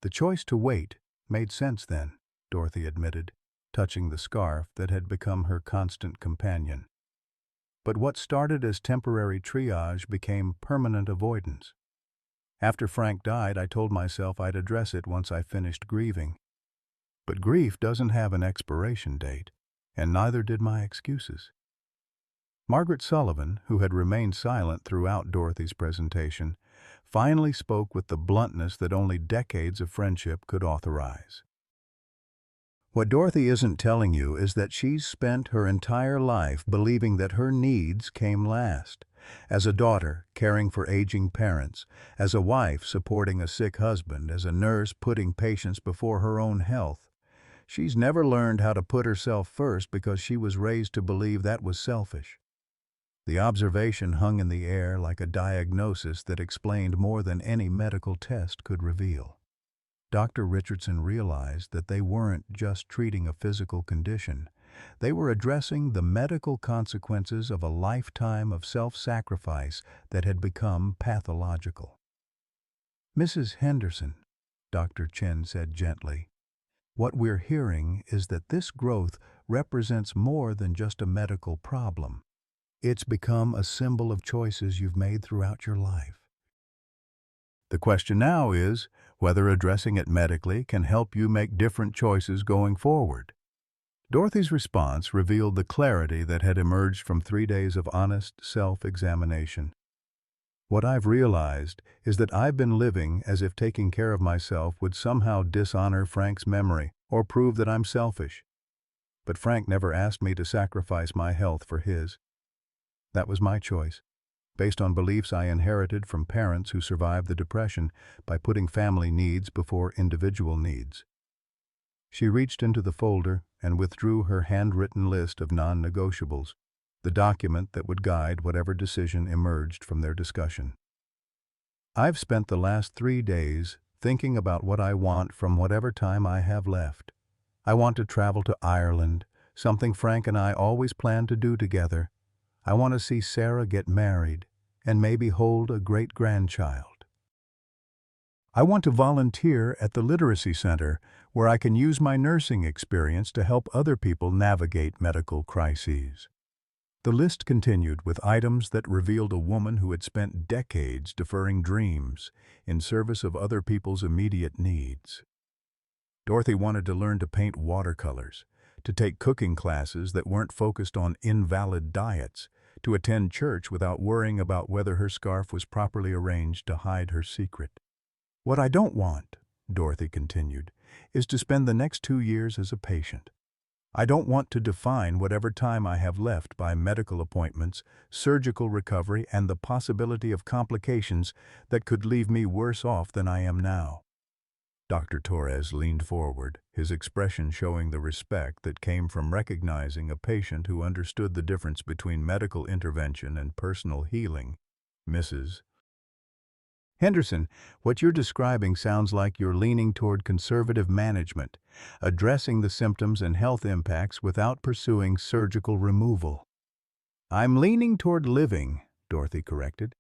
The choice to wait made sense then, Dorothy admitted, touching the scarf that had become her constant companion. But what started as temporary triage became permanent avoidance. After Frank died, I told myself I'd address it once I finished grieving. But grief doesn't have an expiration date, and neither did my excuses. Margaret Sullivan, who had remained silent throughout Dorothy's presentation, finally spoke with the bluntness that only decades of friendship could authorize. What Dorothy isn't telling you is that she's spent her entire life believing that her needs came last. As a daughter, caring for aging parents, as a wife, supporting a sick husband, as a nurse, putting patients before her own health. She's never learned how to put herself first because she was raised to believe that was selfish. The observation hung in the air like a diagnosis that explained more than any medical test could reveal. Dr. Richardson realized that they weren't just treating a physical condition. They were addressing the medical consequences of a lifetime of self-sacrifice that had become pathological. "Mrs. Henderson," Dr. Chen said gently, "what we're hearing is that this growth represents more than just a medical problem. It's become a symbol of choices you've made throughout your life. The question now is whether addressing it medically can help you make different choices going forward." Dorothy's response revealed the clarity that had emerged from 3 days of honest self-examination. "What I've realized is that I've been living as if taking care of myself would somehow dishonor Frank's memory or prove that I'm selfish. But Frank never asked me to sacrifice my health for his. That was my choice, based on beliefs I inherited from parents who survived the Depression by putting family needs before individual needs." She reached into the folder and withdrew her handwritten list of non-negotiables, the document that would guide whatever decision emerged from their discussion. "I've spent the last 3 days thinking about what I want from whatever time I have left. I want to travel to Ireland, something Frank and I always planned to do together. I want to see Sarah get married and maybe hold a great-grandchild. I want to volunteer at the Literacy Center where I can use my nursing experience to help other people navigate medical crises." The list continued with items that revealed a woman who had spent decades deferring dreams in service of other people's immediate needs. Dorothy wanted to learn to paint watercolors, to take cooking classes that weren't focused on invalid diets, to attend church without worrying about whether her scarf was properly arranged to hide her secret. "What I don't want," Dorothy continued, "is to spend the next 2 years as a patient. I don't want to define whatever time I have left by medical appointments, surgical recovery, and the possibility of complications that could leave me worse off than I am now." Dr. Torres leaned forward, his expression showing the respect that came from recognizing a patient who understood the difference between medical intervention and personal healing. "Mrs. Henderson, what you're describing sounds like you're leaning toward conservative management, addressing the symptoms and health impacts without pursuing surgical removal." "I'm leaning toward living," Dorothy corrected.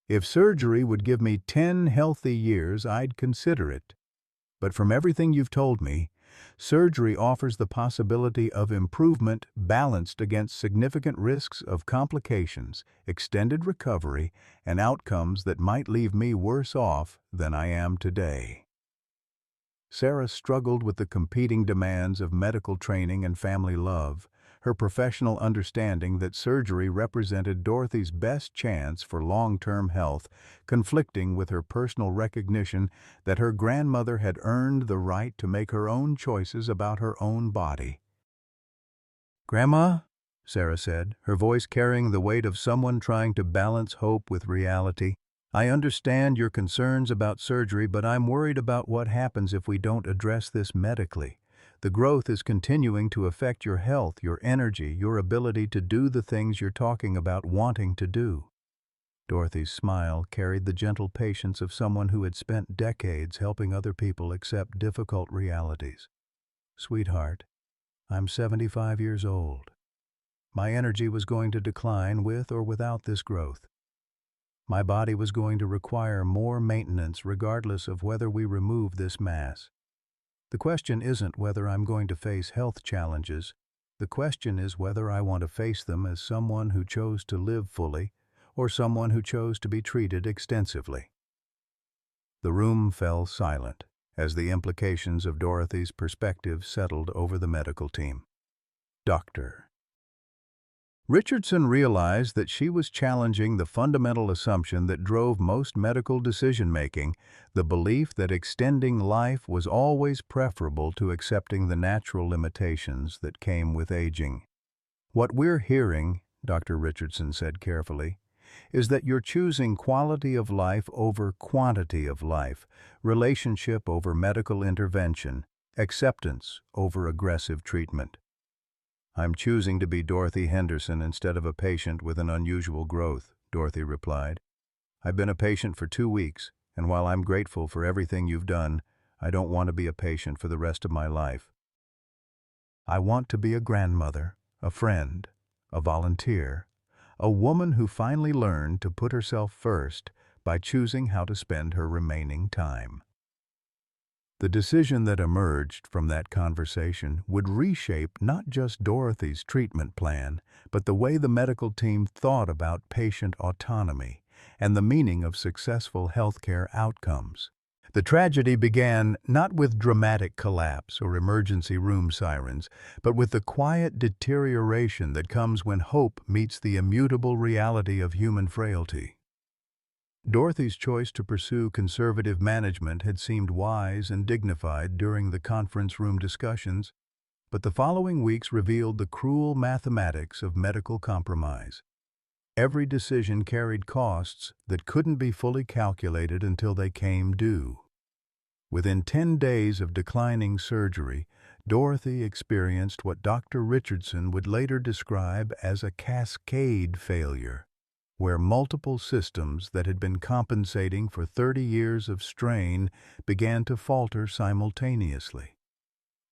"If surgery would give me 10 healthy years, I'd consider it. But from everything you've told me, Surgery offers the possibility of improvement balanced against significant risks of complications, extended recovery, and outcomes that might leave me worse off than I am today. Sarah struggled with the competing demands of medical training and family love, her professional understanding that surgery represented Dorothy's best chance for long-term health, conflicting with her personal recognition that her grandmother had earned the right to make her own choices about her own body. "Grandma," Sarah said, her voice carrying the weight of someone trying to balance hope with reality, "I understand your concerns about surgery, but I'm worried about what happens if we don't address this medically. The growth is continuing to affect your health, your energy, your ability to do the things you're talking about wanting to do." Dorothy's smile carried the gentle patience of someone who had spent decades helping other people accept difficult realities. "Sweetheart, I'm 75 years old. My energy was going to decline with or without this growth. My body was going to require more maintenance regardless of whether we remove this mass. The question isn't whether I'm going to face health challenges. The question is whether I want to face them as someone who chose to live fully or someone who chose to be treated extensively." The room fell silent as the implications of Dorothy's perspective settled over the medical team. Doctor Richardson realized that she was challenging the fundamental assumption that drove most medical decision-making, the belief that extending life was always preferable to accepting the natural limitations that came with aging. "What we're hearing," Dr. Richardson said carefully, "is that you're choosing quality of life over quantity of life, relationship over medical intervention, acceptance over aggressive treatment." "I'm choosing to be Dorothy Henderson instead of a patient with an unusual growth," Dorothy replied. "I've been a patient for 2 weeks, and while I'm grateful for everything you've done, I don't want to be a patient for the rest of my life. I want to be a grandmother, a friend, a volunteer, a woman who finally learned to put herself first by choosing how to spend her remaining time." The decision that emerged from that conversation would reshape not just Dorothy's treatment plan, but the way the medical team thought about patient autonomy and the meaning of successful healthcare outcomes. The tragedy began not with dramatic collapse or emergency room sirens, but with the quiet deterioration that comes when hope meets the immutable reality of human frailty. Dorothy's choice to pursue conservative management had seemed wise and dignified during the conference room discussions, but the following weeks revealed the cruel mathematics of medical compromise. Every decision carried costs that couldn't be fully calculated until they came due. Within 10 days of declining surgery, Dorothy experienced what Dr. Richardson would later describe as a cascade failure, where multiple systems that had been compensating for 30 years of strain began to falter simultaneously.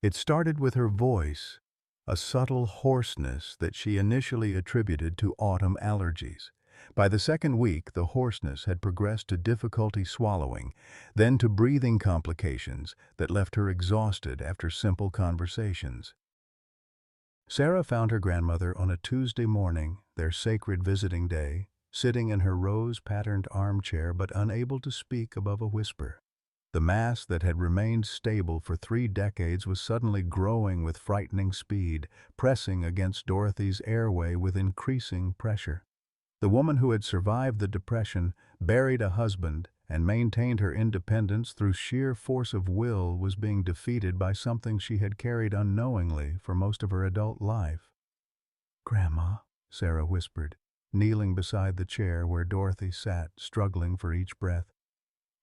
It started with her voice, a subtle hoarseness that she initially attributed to autumn allergies. By the second week, the hoarseness had progressed to difficulty swallowing, then to breathing complications that left her exhausted after simple conversations. Sarah found her grandmother on a Tuesday morning, their sacred visiting day, sitting in her rose-patterned armchair but unable to speak above a whisper. The mass that had remained stable for 3 decades was suddenly growing with frightening speed, pressing against Dorothy's airway with increasing pressure. The woman who had survived the depression, buried a husband, and maintained her independence through sheer force of will was being defeated by something she had carried unknowingly for most of her adult life. "Grandma," Sarah whispered, kneeling beside the chair where Dorothy sat, struggling for each breath.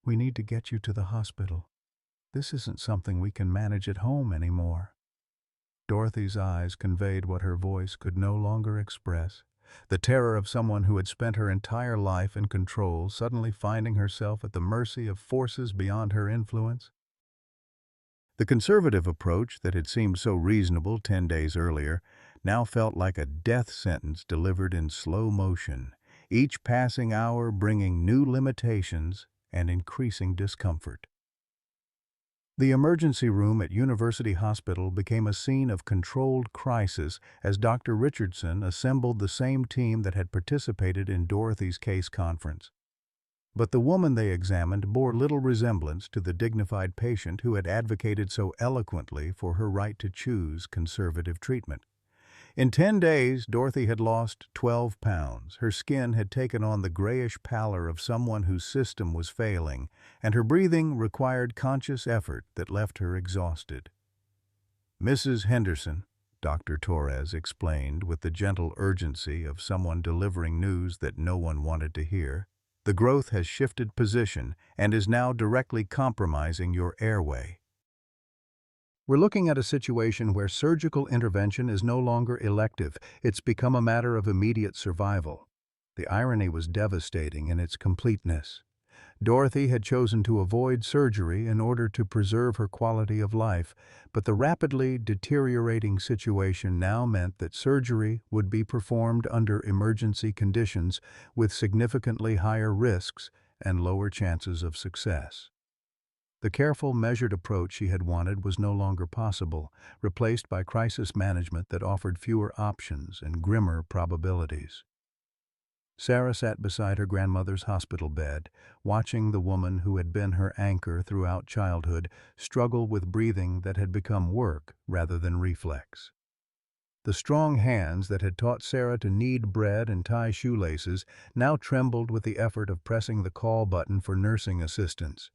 "We need to get you to the hospital. This isn't something we can manage at home anymore." Dorothy's eyes conveyed what her voice could no longer express, the terror of someone who had spent her entire life in control, suddenly finding herself at the mercy of forces beyond her influence. The conservative approach that had seemed so reasonable 10 days earlier now felt like a death sentence delivered in slow motion, each passing hour bringing new limitations and increasing discomfort. The emergency room at University Hospital became a scene of controlled crisis as Dr. Richardson assembled the same team that had participated in Dorothy's case conference. But the woman they examined bore little resemblance to the dignified patient who had advocated so eloquently for her right to choose conservative treatment. In 10 days, Dorothy had lost 12 pounds. Her skin had taken on the grayish pallor of someone whose system was failing, and her breathing required conscious effort that left her exhausted. "Mrs. Henderson," Dr. Torres explained with the gentle urgency of someone delivering news that no one wanted to hear, "the growth has shifted position and is now directly compromising your airway. We're looking at a situation where surgical intervention is no longer elective. It's become a matter of immediate survival." The irony was devastating in its completeness. Dorothy had chosen to avoid surgery in order to preserve her quality of life, but the rapidly deteriorating situation now meant that surgery would be performed under emergency conditions with significantly higher risks and lower chances of success. The careful, measured approach she had wanted was no longer possible, replaced by crisis management that offered fewer options and grimmer probabilities. Sarah sat beside her grandmother's hospital bed, watching the woman who had been her anchor throughout childhood struggle with breathing that had become work rather than reflex. The strong hands that had taught Sarah to knead bread and tie shoelaces now trembled with the effort of pressing the call button for nursing assistance.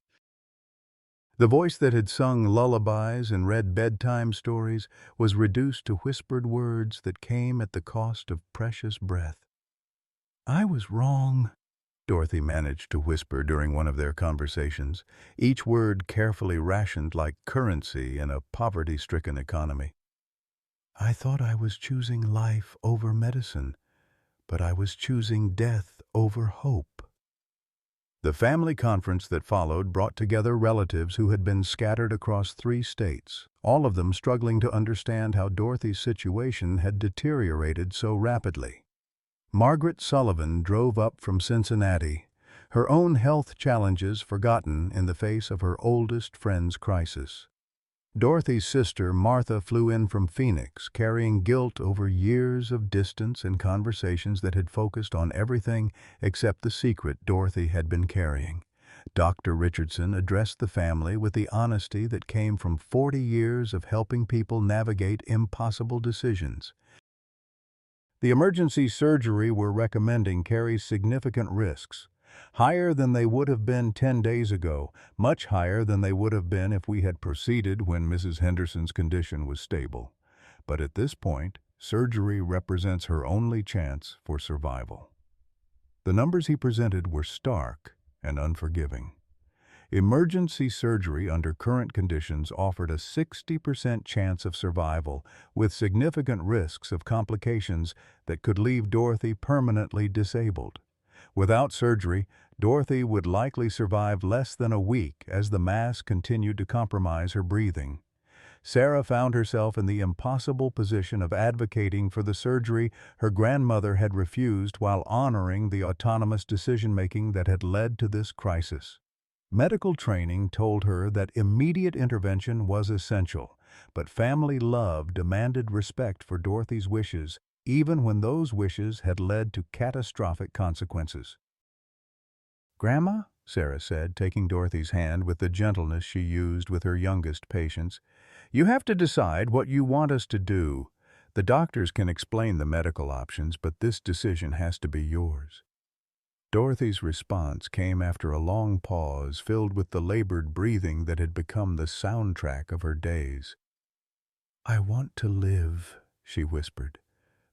The voice that had sung lullabies and read bedtime stories was reduced to whispered words that came at the cost of precious breath. "I was wrong," Dorothy managed to whisper during one of their conversations, each word carefully rationed like currency in a poverty-stricken economy. "I thought I was choosing life over medicine, but I was choosing death over hope." The family conference that followed brought together relatives who had been scattered across 3 states, all of them struggling to understand how Dorothy's situation had deteriorated so rapidly. Margaret Sullivan drove up from Cincinnati, her own health challenges forgotten in the face of her oldest friend's crisis. Dorothy's sister, Martha, flew in from Phoenix, carrying guilt over years of distance and conversations that had focused on everything except the secret Dorothy had been carrying. Dr. Richardson addressed the family with the honesty that came from 40 years of helping people navigate impossible decisions. "The emergency surgery we're recommending carries significant risks, higher than they would have been 10 days ago, much higher than they would have been if we had proceeded when Mrs. Henderson's condition was stable. But at this point, surgery represents her only chance for survival." The numbers he presented were stark and unforgiving. Emergency surgery under current conditions offered a 60% chance of survival, with significant risks of complications that could leave Dorothy permanently disabled. Without surgery, Dorothy would likely survive less than a week as the mass continued to compromise her breathing. Sarah found herself in the impossible position of advocating for the surgery her grandmother had refused while honoring the autonomous decision-making that had led to this crisis. Medical training told her that immediate intervention was essential, but family love demanded respect for Dorothy's wishes, even when those wishes had led to catastrophic consequences. "Grandma," Sarah said, taking Dorothy's hand with the gentleness she used with her youngest patients, "you have to decide what you want us to do. The doctors can explain the medical options, but this decision has to be yours." Dorothy's response came after a long pause filled with the labored breathing that had become the soundtrack of her days. "I want to live," she whispered,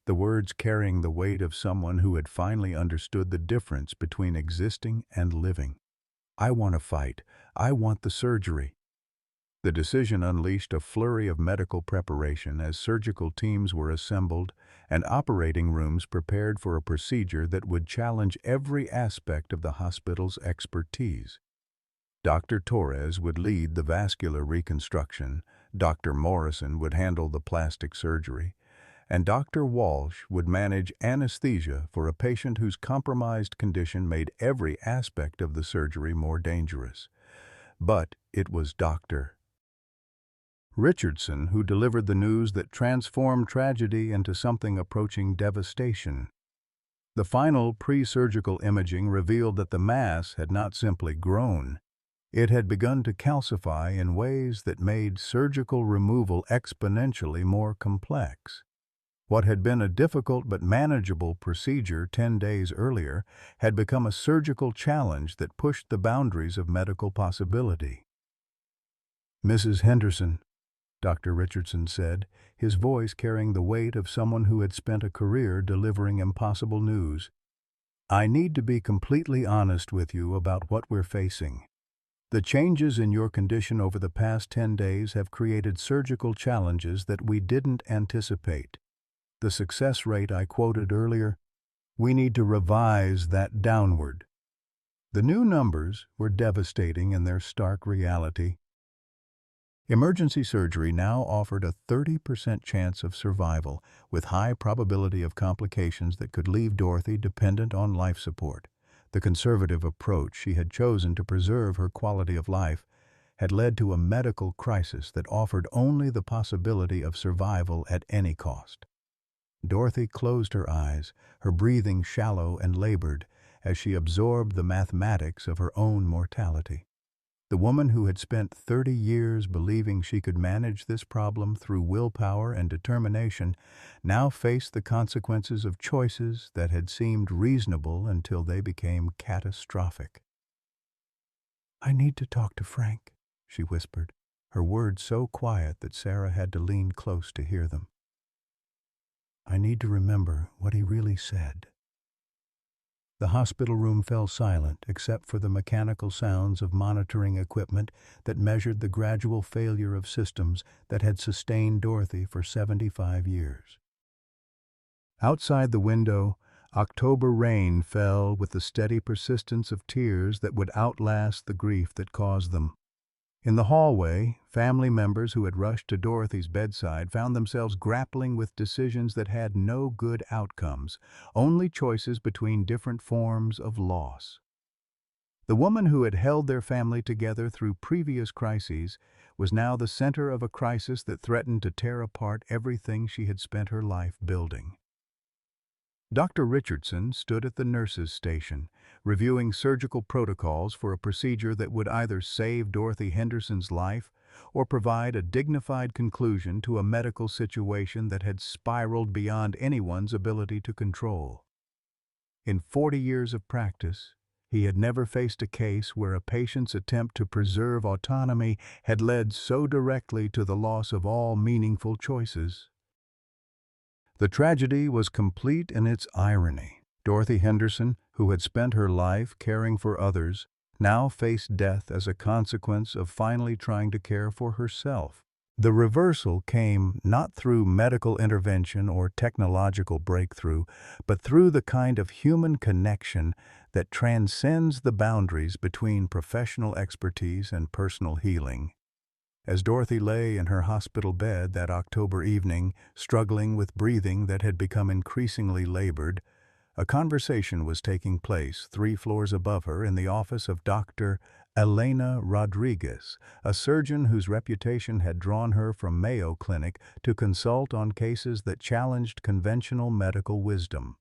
the words carrying the weight of someone who had finally understood the difference between existing and living. "I want to fight. I want the surgery." The decision unleashed a flurry of medical preparation as surgical teams were assembled and operating rooms prepared for a procedure that would challenge every aspect of the hospital's expertise. Dr. Torres would lead the vascular reconstruction, Dr. Morrison would handle the plastic surgery, and Dr. Walsh would manage anesthesia for a patient whose compromised condition made every aspect of the surgery more dangerous. But it was Dr. Richardson, who delivered the news that transformed tragedy into something approaching devastation. The final pre-surgical imaging revealed that the mass had not simply grown. It had begun to calcify in ways that made surgical removal exponentially more complex. What had been a difficult but manageable procedure 10 days earlier had become a surgical challenge that pushed the boundaries of medical possibility. "Mrs. Henderson," Dr. Richardson said, his voice carrying the weight of someone who had spent a career delivering impossible news, "I need to be completely honest with you about what we're facing. The changes in your condition over the past 10 days have created surgical challenges that we didn't anticipate. The success rate I quoted earlier, we need to revise that downward." The new numbers were devastating in their stark reality. Emergency surgery now offered a 30% chance of survival, with high probability of complications that could leave Dorothy dependent on life support. The conservative approach she had chosen to preserve her quality of life had led to a medical crisis that offered only the possibility of survival at any cost. Dorothy closed her eyes, her breathing shallow and labored, as she absorbed the mathematics of her own mortality. The woman who had spent 30 years believing she could manage this problem through willpower and determination now faced the consequences of choices that had seemed reasonable until they became catastrophic. "I need to talk to Frank," she whispered, her words so quiet that Sarah had to lean close to hear them. "I need to remember what he really said." The hospital room fell silent except for the mechanical sounds of monitoring equipment that measured the gradual failure of systems that had sustained Dorothy for 75 years. Outside the window, October rain fell with the steady persistence of tears that would outlast the grief that caused them. In the hallway, family members who had rushed to Dorothy's bedside found themselves grappling with decisions that had no good outcomes, only choices between different forms of loss. The woman who had held their family together through previous crises was now the center of a crisis that threatened to tear apart everything she had spent her life building. Dr. Richardson stood at the nurses' station, reviewing surgical protocols for a procedure that would either save Dorothy Henderson's life or provide a dignified conclusion to a medical situation that had spiraled beyond anyone's ability to control. In 40 years of practice, he had never faced a case where a patient's attempt to preserve autonomy had led so directly to the loss of all meaningful choices. The tragedy was complete in its irony. Dorothy Henderson, who had spent her life caring for others, now faced death as a consequence of finally trying to care for herself. The reversal came not through medical intervention or technological breakthrough, but through the kind of human connection that transcends the boundaries between professional expertise and personal healing. As Dorothy lay in her hospital bed that October evening, struggling with breathing that had become increasingly labored, a conversation was taking place 3 floors above her in the office of Dr. Elena Rodriguez, a surgeon whose reputation had drawn her from Mayo Clinic to consult on cases that challenged conventional medical wisdom.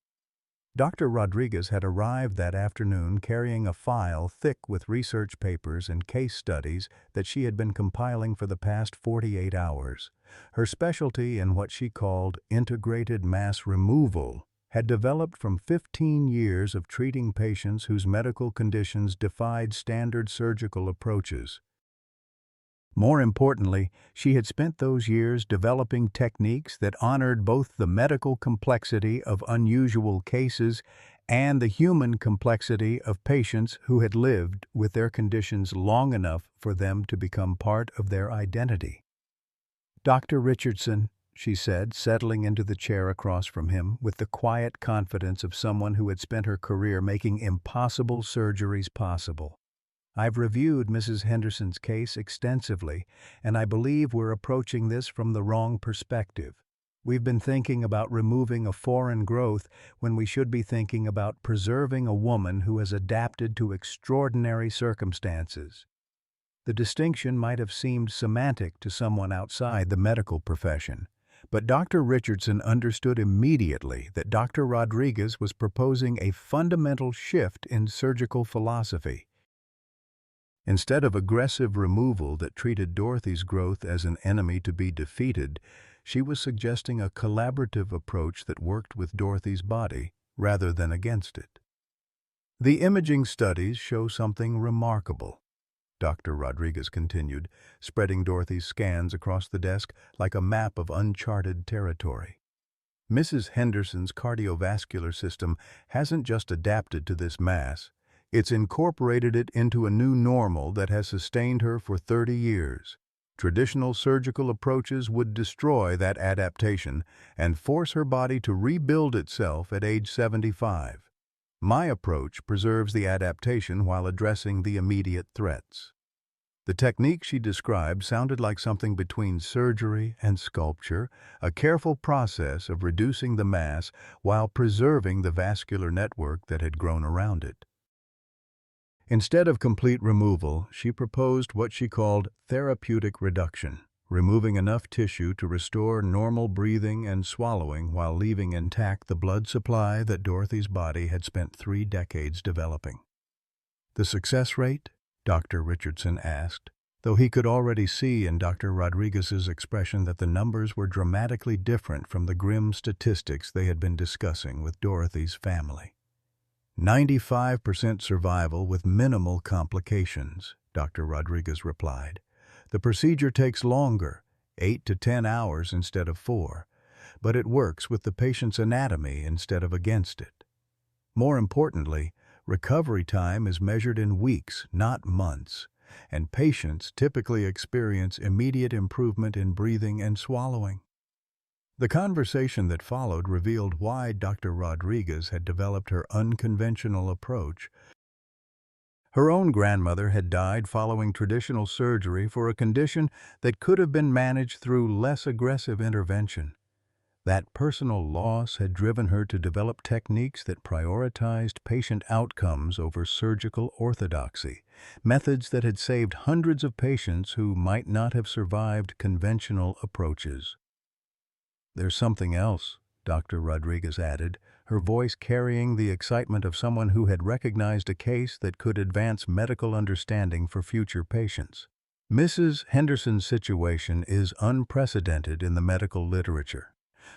Dr. Rodriguez had arrived that afternoon carrying a file thick with research papers and case studies that she had been compiling for the past 48 hours. Her specialty in what she called integrated mass removal had developed from 15 years of treating patients whose medical conditions defied standard surgical approaches. More importantly, she had spent those years developing techniques that honored both the medical complexity of unusual cases and the human complexity of patients who had lived with their conditions long enough for them to become part of their identity. "Dr. Richardson," she said, settling into the chair across from him with the quiet confidence of someone who had spent her career making impossible surgeries possible. "I've reviewed Mrs. Henderson's case extensively, and I believe we're approaching this from the wrong perspective. We've been thinking about removing a foreign growth when we should be thinking about preserving a woman who has adapted to extraordinary circumstances." The distinction might have seemed semantic to someone outside the medical profession, but Dr. Richardson understood immediately that Dr. Rodriguez was proposing a fundamental shift in surgical philosophy. Instead of aggressive removal that treated Dorothy's growth as an enemy to be defeated, she was suggesting a collaborative approach that worked with Dorothy's body rather than against it. The imaging studies show something remarkable, Dr. Rodriguez continued, spreading Dorothy's scans across the desk like a map of uncharted territory. Mrs. Henderson's cardiovascular system hasn't just adapted to this mass, it's incorporated it into a new normal that has sustained her for 30 years. Traditional surgical approaches would destroy that adaptation and force her body to rebuild itself at age 75. My approach preserves the adaptation while addressing the immediate threats. The technique she described sounded like something between surgery and sculpture, a careful process of reducing the mass while preserving the vascular network that had grown around it. Instead of complete removal, she proposed what she called therapeutic reduction, removing enough tissue to restore normal breathing and swallowing while leaving intact the blood supply that Dorothy's body had spent 3 decades developing. The success rate? Dr. Richardson asked, though he could already see in Dr. Rodriguez's expression that the numbers were dramatically different from the grim statistics they had been discussing with Dorothy's family. 95% survival with minimal complications, Dr. Rodriguez replied. The procedure takes longer, 8 to 10 hours instead of 4, but it works with the patient's anatomy instead of against it. More importantly, recovery time is measured in weeks, not months, and patients typically experience immediate improvement in breathing and swallowing. The conversation that followed revealed why Dr. Rodriguez had developed her unconventional approach. Her own grandmother had died following traditional surgery for a condition that could have been managed through less aggressive intervention. That personal loss had driven her to develop techniques that prioritized patient outcomes over surgical orthodoxy, methods that had saved hundreds of patients who might not have survived conventional approaches. "There's something else," Dr. Rodriguez added, her voice carrying the excitement of someone who had recognized a case that could advance medical understanding for future patients. Mrs. Henderson's situation is unprecedented in the medical literature.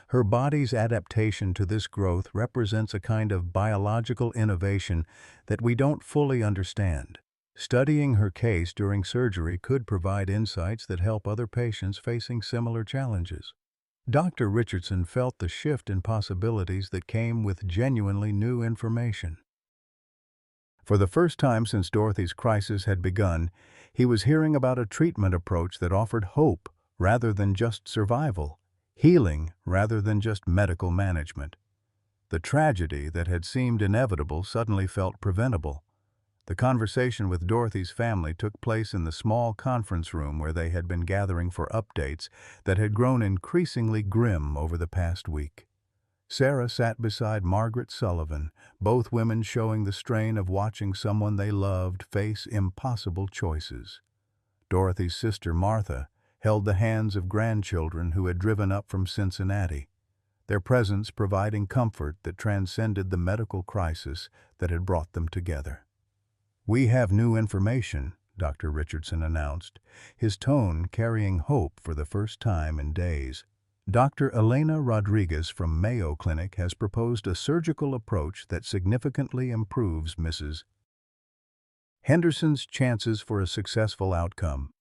Her body's adaptation to this growth represents a kind of biological innovation that we don't fully understand. Studying her case during surgery could provide insights that help other patients facing similar challenges. Dr. Richardson felt the shift in possibilities that came with genuinely new information. For the first time since Dorothy's crisis had begun, he was hearing about a treatment approach that offered hope rather than just survival, healing rather than just medical management. The tragedy that had seemed inevitable suddenly felt preventable. The conversation with Dorothy's family took place in the small conference room where they had been gathering for updates that had grown increasingly grim over the past week. Sarah sat beside Margaret Sullivan, both women showing the strain of watching someone they loved face impossible choices. Dorothy's sister Martha held the hands of grandchildren who had driven up from Cincinnati, their presence providing comfort that transcended the medical crisis that had brought them together. "We have new information," Dr. Richardson announced, his tone carrying hope for the first time in days. Dr. Elena Rodriguez from Mayo Clinic has proposed a surgical approach that significantly improves Mrs. Henderson's chances for a successful outcome.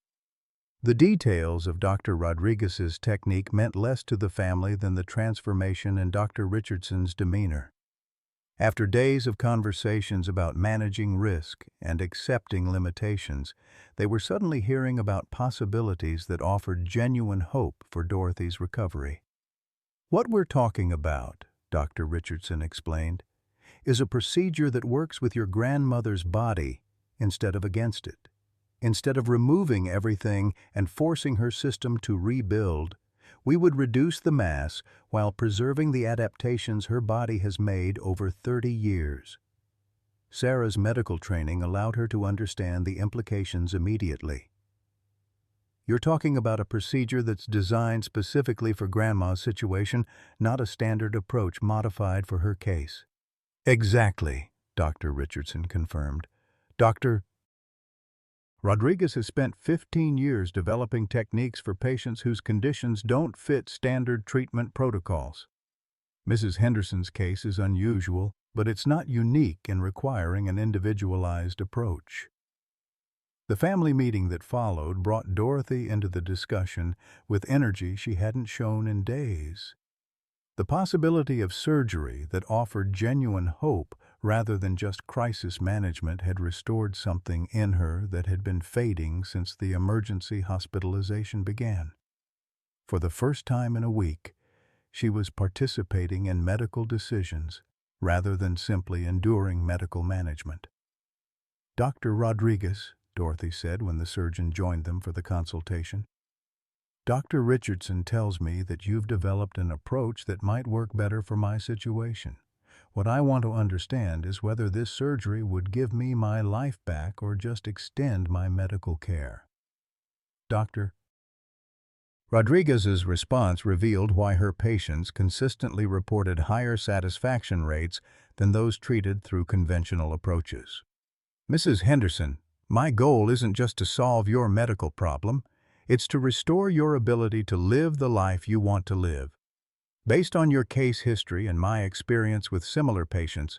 The details of Dr. Rodriguez's technique meant less to the family than the transformation in Dr. Richardson's demeanor. After days of conversations about managing risk and accepting limitations, they were suddenly hearing about possibilities that offered genuine hope for Dorothy's recovery. "What we're talking about," Dr. Richardson explained, "is a procedure that works with your grandmother's body instead of against it. Instead of removing everything and forcing her system to rebuild, we would reduce the mass while preserving the adaptations her body has made over 30 years. Sarah's medical training allowed her to understand the implications immediately. You're talking about a procedure that's designed specifically for Grandma's situation, not a standard approach modified for her case. Exactly, Dr. Richardson confirmed. Dr. Rodriguez has spent 15 years developing techniques for patients whose conditions don't fit standard treatment protocols. Mrs. Henderson's case is unusual, but it's not unique in requiring an individualized approach. The family meeting that followed brought Dorothy into the discussion with energy she hadn't shown in days. The possibility of surgery that offered genuine hope rather than just crisis management had restored something in her that had been fading since the emergency hospitalization began. For the first time in a week, she was participating in medical decisions rather than simply enduring medical management. Dr. Rodriguez, Dorothy said when the surgeon joined them for the consultation, Dr. Richardson tells me that you've developed an approach that might work better for my situation. What I want to understand is whether this surgery would give me my life back or just extend my medical care. Dr. Rodriguez's response revealed why her patients consistently reported higher satisfaction rates than those treated through conventional approaches. Mrs. Henderson, my goal isn't just to solve your medical problem, it's to restore your ability to live the life you want to live. Based on your case history and my experience with similar patients,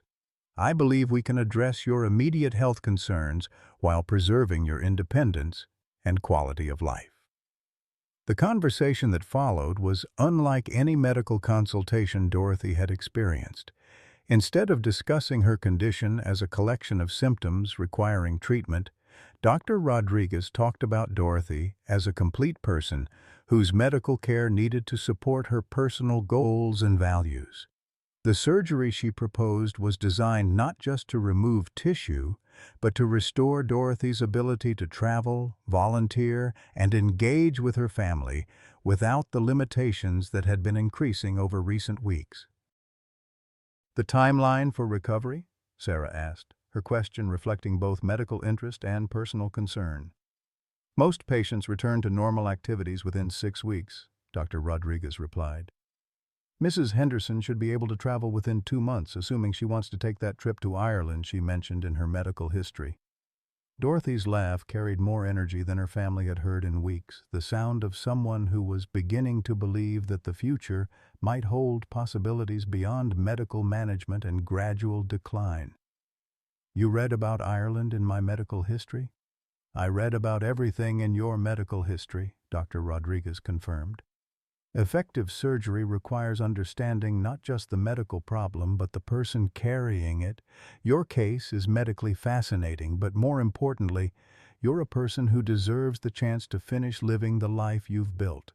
I believe we can address your immediate health concerns while preserving your independence and quality of life. The conversation that followed was unlike any medical consultation Dorothy had experienced. Instead of discussing her condition as a collection of symptoms requiring treatment, Dr. Rodriguez talked about Dorothy as a complete person whose medical care needed to support her personal goals and values. The surgery she proposed was designed not just to remove tissue, but to restore Dorothy's ability to travel, volunteer, and engage with her family without the limitations that had been increasing over recent weeks. The timeline for recovery? Sarah asked, her question reflecting both medical interest and personal concern. Most patients return to normal activities within 6 weeks, Dr. Rodriguez replied. Mrs. Henderson should be able to travel within 2 months, assuming she wants to take that trip to Ireland she mentioned in her medical history. Dorothy's laugh carried more energy than her family had heard in weeks, the sound of someone who was beginning to believe that the future might hold possibilities beyond medical management and gradual decline. You read about Ireland in my medical history? I read about everything in your medical history, Dr. Rodriguez confirmed. Effective surgery requires understanding not just the medical problem, but the person carrying it. Your case is medically fascinating, but more importantly, you're a person who deserves the chance to finish living the life you've built.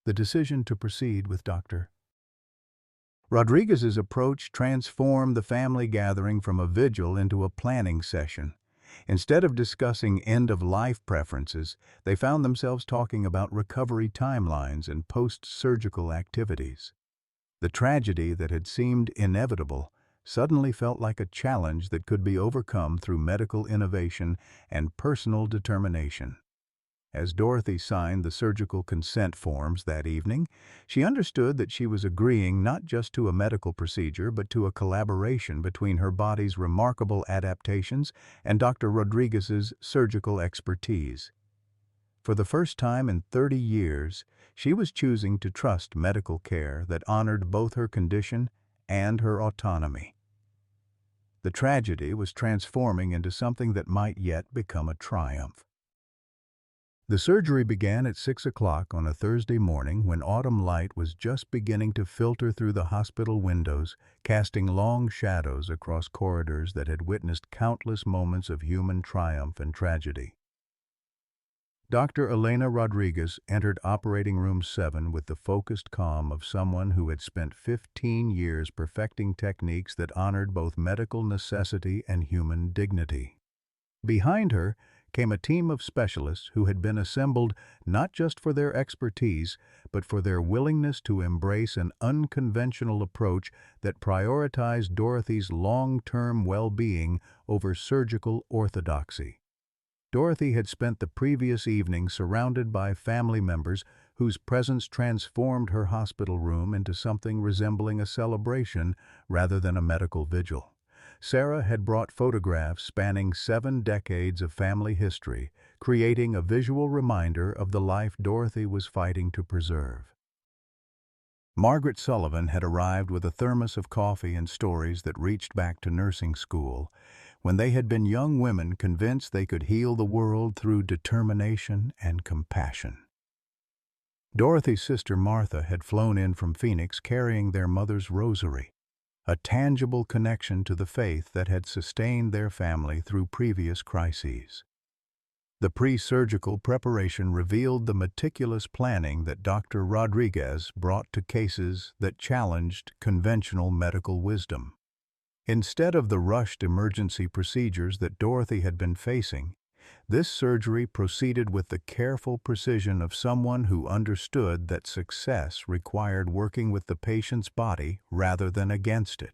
The decision to proceed with Dr. Rodriguez's approach transformed the family gathering from a vigil into a planning session. Instead of discussing end-of-life preferences, they found themselves talking about recovery timelines and post-surgical activities. The tragedy that had seemed inevitable suddenly felt like a challenge that could be overcome through medical innovation and personal determination. As Dorothy signed the surgical consent forms that evening, she understood that she was agreeing not just to a medical procedure but to a collaboration between her body's remarkable adaptations and Dr. Rodriguez's surgical expertise. For the first time in 30 years, she was choosing to trust medical care that honored both her condition and her autonomy. The tragedy was transforming into something that might yet become a triumph. The surgery began at 6 o'clock on a Thursday morning when autumn light was just beginning to filter through the hospital windows, casting long shadows across corridors that had witnessed countless moments of human triumph and tragedy. Dr. Elena Rodriguez entered Operating Room 7 with the focused calm of someone who had spent 15 years perfecting techniques that honored both medical necessity and human dignity. Behind her came a team of specialists who had been assembled not just for their expertise, but for their willingness to embrace an unconventional approach that prioritized Dorothy's long-term well-being over surgical orthodoxy. Dorothy had spent the previous evening surrounded by family members whose presence transformed her hospital room into something resembling a celebration rather than a medical vigil. Sarah had brought photographs spanning 7 decades of family history, creating a visual reminder of the life Dorothy was fighting to preserve. Margaret Sullivan had arrived with a thermos of coffee and stories that reached back to nursing school, when they had been young women convinced they could heal the world through determination and compassion. Dorothy's sister Martha had flown in from Phoenix carrying their mother's rosary, a tangible connection to the faith that had sustained their family through previous crises. The pre-surgical preparation revealed the meticulous planning that Dr. Rodriguez brought to cases that challenged conventional medical wisdom. Instead of the rushed emergency procedures that Dorothy had been facing, this surgery proceeded with the careful precision of someone who understood that success required working with the patient's body rather than against it.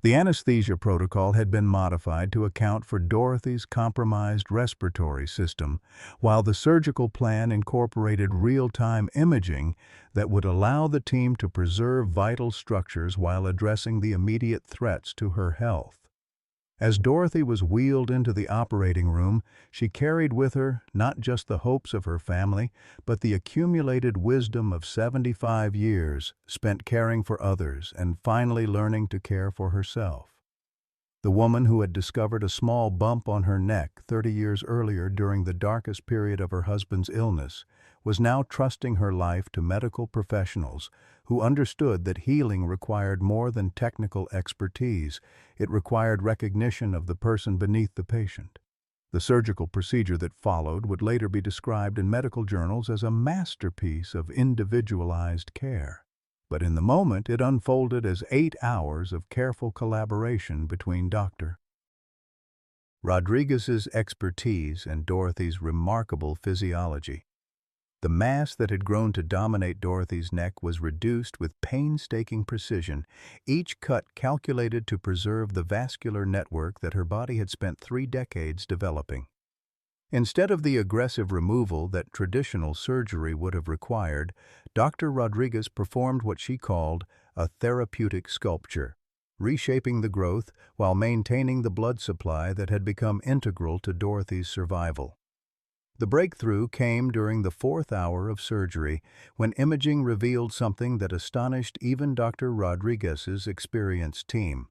The anesthesia protocol had been modified to account for Dorothy's compromised respiratory system, while the surgical plan incorporated real-time imaging that would allow the team to preserve vital structures while addressing the immediate threats to her health. As Dorothy was wheeled into the operating room, she carried with her not just the hopes of her family, but the accumulated wisdom of 75 years spent caring for others and finally learning to care for herself. The woman who had discovered a small bump on her neck 30 years earlier during the darkest period of her husband's illness was now trusting her life to medical professionals who understood that healing required more than technical expertise. It required recognition of the person beneath the patient. The surgical procedure that followed would later be described in medical journals as a masterpiece of individualized care. But in the moment, it unfolded as 8 hours of careful collaboration between Dr. Rodriguez's expertise and Dorothy's remarkable physiology. The mass that had grown to dominate Dorothy's neck was reduced with painstaking precision, each cut calculated to preserve the vascular network that her body had spent 3 decades developing. Instead of the aggressive removal that traditional surgery would have required, Dr. Rodriguez performed what she called a therapeutic sculpture, reshaping the growth while maintaining the blood supply that had become integral to Dorothy's survival. The breakthrough came during the 4th hour of surgery, when imaging revealed something that astonished even Dr. Rodriguez's experienced team.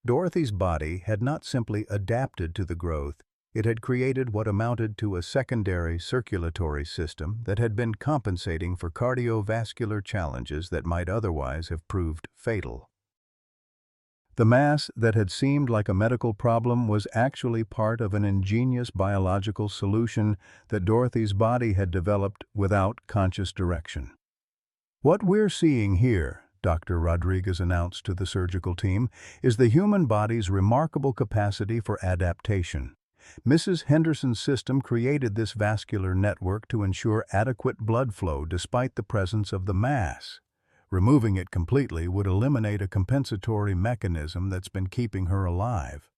Dorothy's body had not simply adapted to the growth, it had created what amounted to a secondary circulatory system that had been compensating for cardiovascular challenges that might otherwise have proved fatal. The mass that had seemed like a medical problem was actually part of an ingenious biological solution that Dorothy's body had developed without conscious direction. "What we're seeing here," Dr. Rodriguez announced to the surgical team, "is the human body's remarkable capacity for adaptation. Mrs. Henderson's system created this vascular network to ensure adequate blood flow despite the presence of the mass. Removing it completely would eliminate a compensatory mechanism that's been keeping her alive."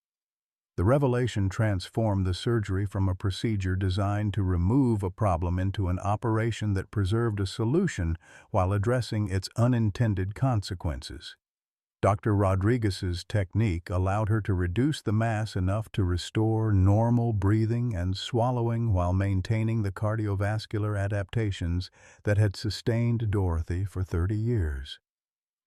The revelation transformed the surgery from a procedure designed to remove a problem into an operation that preserved a solution while addressing its unintended consequences. Dr. Rodriguez's technique allowed her to reduce the mass enough to restore normal breathing and swallowing while maintaining the cardiovascular adaptations that had sustained Dorothy for 30 years.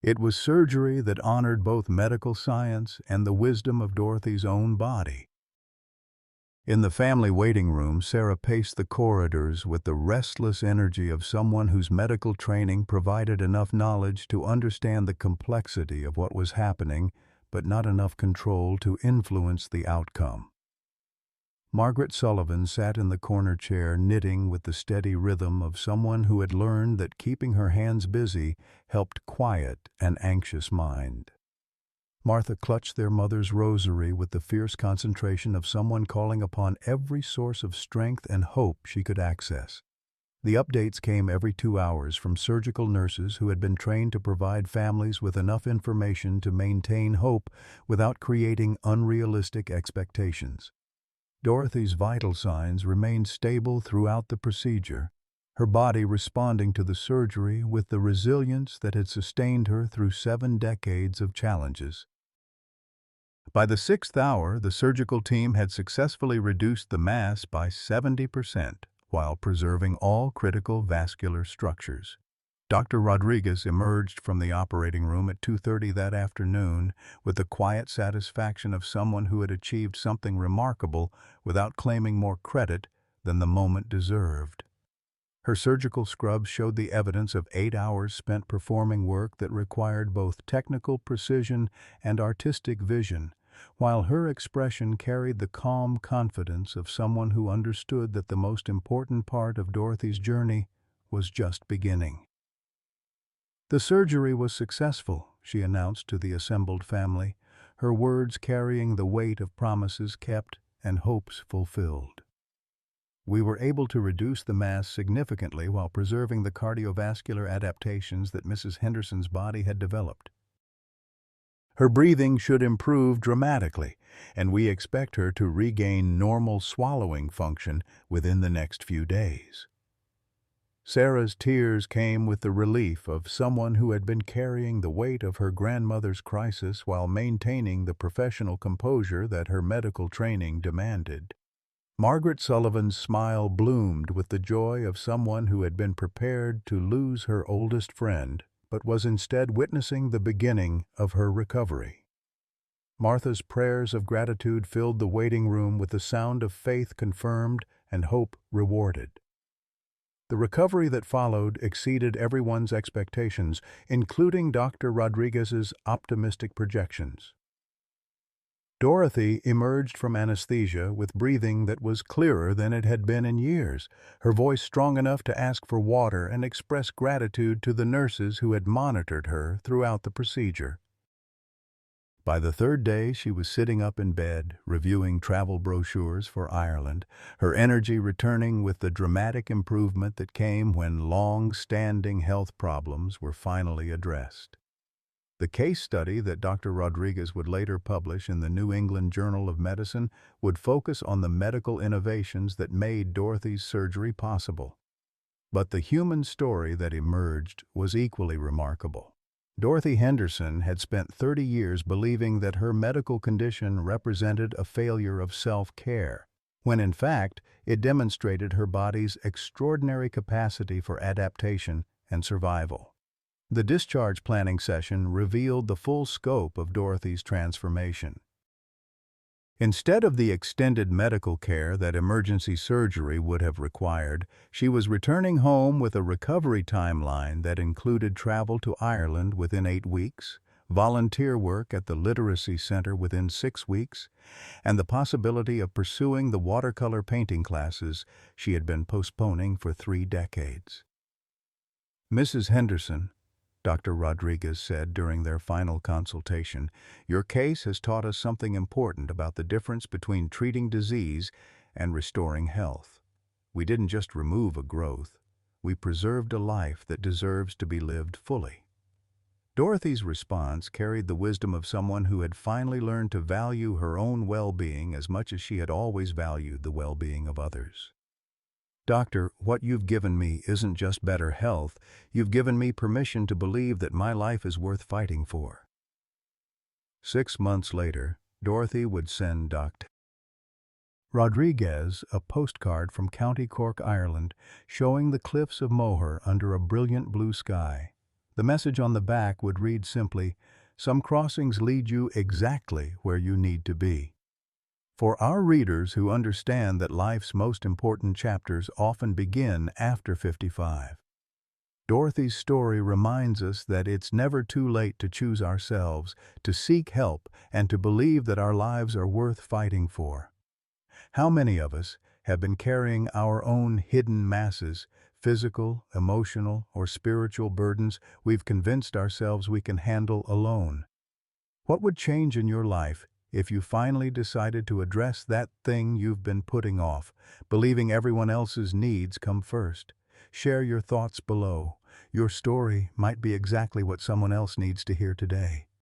It was surgery that honored both medical science and the wisdom of Dorothy's own body. In the family waiting room, Sarah paced the corridors with the restless energy of someone whose medical training provided enough knowledge to understand the complexity of what was happening, but not enough control to influence the outcome. Margaret Sullivan sat in the corner chair, knitting with the steady rhythm of someone who had learned that keeping her hands busy helped quiet an anxious mind. Martha clutched their mother's rosary with the fierce concentration of someone calling upon every source of strength and hope she could access. The updates came every 2 hours from surgical nurses who had been trained to provide families with enough information to maintain hope without creating unrealistic expectations. Dorothy's vital signs remained stable throughout the procedure, her body responding to the surgery with the resilience that had sustained her through 7 decades of challenges. By the 6th hour, the surgical team had successfully reduced the mass by 70% while preserving all critical vascular structures. Dr. Rodriguez emerged from the operating room at 2:30 that afternoon with the quiet satisfaction of someone who had achieved something remarkable without claiming more credit than the moment deserved. Her surgical scrubs showed the evidence of 8 hours spent performing work that required both technical precision and artistic vision, while her expression carried the calm confidence of someone who understood that the most important part of Dorothy's journey was just beginning. The surgery was successful, she announced to the assembled family, her words carrying the weight of promises kept and hopes fulfilled. We were able to reduce the mass significantly while preserving the cardiovascular adaptations that Mrs. Henderson's body had developed. Her breathing should improve dramatically, and we expect her to regain normal swallowing function within the next few days. Sarah's tears came with the relief of someone who had been carrying the weight of her grandmother's crisis while maintaining the professional composure that her medical training demanded. Margaret Sullivan's smile bloomed with the joy of someone who had been prepared to lose her oldest friend, but was instead witnessing the beginning of her recovery. Martha's prayers of gratitude filled the waiting room with the sound of faith confirmed and hope rewarded. The recovery that followed exceeded everyone's expectations, including Dr. Rodriguez's optimistic projections. Dorothy emerged from anesthesia with breathing that was clearer than it had been in years, her voice strong enough to ask for water and express gratitude to the nurses who had monitored her throughout the procedure. By the 3rd day, she was sitting up in bed, reviewing travel brochures for Ireland, her energy returning with the dramatic improvement that came when long-standing health problems were finally addressed. The case study that Dr. Rodriguez would later publish in the New England Journal of Medicine would focus on the medical innovations that made Dorothy's surgery possible. But the human story that emerged was equally remarkable. Dorothy Henderson had spent 30 years believing that her medical condition represented a failure of self-care, when in fact it demonstrated her body's extraordinary capacity for adaptation and survival. The discharge planning session revealed the full scope of Dorothy's transformation. Instead of the extended medical care that emergency surgery would have required, she was returning home with a recovery timeline that included travel to Ireland within 8 weeks, volunteer work at the Literacy Center within 6 weeks, and the possibility of pursuing the watercolor painting classes she had been postponing for 3 decades. Mrs. Henderson, Dr. Rodriguez said during their final consultation, "Your case has taught us something important about the difference between treating disease and restoring health. We didn't just remove a growth, we preserved a life that deserves to be lived fully." Dorothy's response carried the wisdom of someone who had finally learned to value her own well-being as much as she had always valued the well-being of others. "Doctor, what you've given me isn't just better health, you've given me permission to believe that my life is worth fighting for." 6 months later, Dorothy would send Dr. Rodriguez a postcard from County Cork, Ireland, showing the cliffs of Moher under a brilliant blue sky. The message on the back would read simply, "Some crossings lead you exactly where you need to be." For our readers who understand that life's most important chapters often begin after 55, Dorothy's story reminds us that it's never too late to choose ourselves, to seek help, and to believe that our lives are worth fighting for. How many of us have been carrying our own hidden masses, physical, emotional, or spiritual burdens we've convinced ourselves we can handle alone? What would change in your life if you finally decided to address that thing you've been putting off, believing everyone else's needs come first? Share your thoughts below. Your story might be exactly what someone else needs to hear today.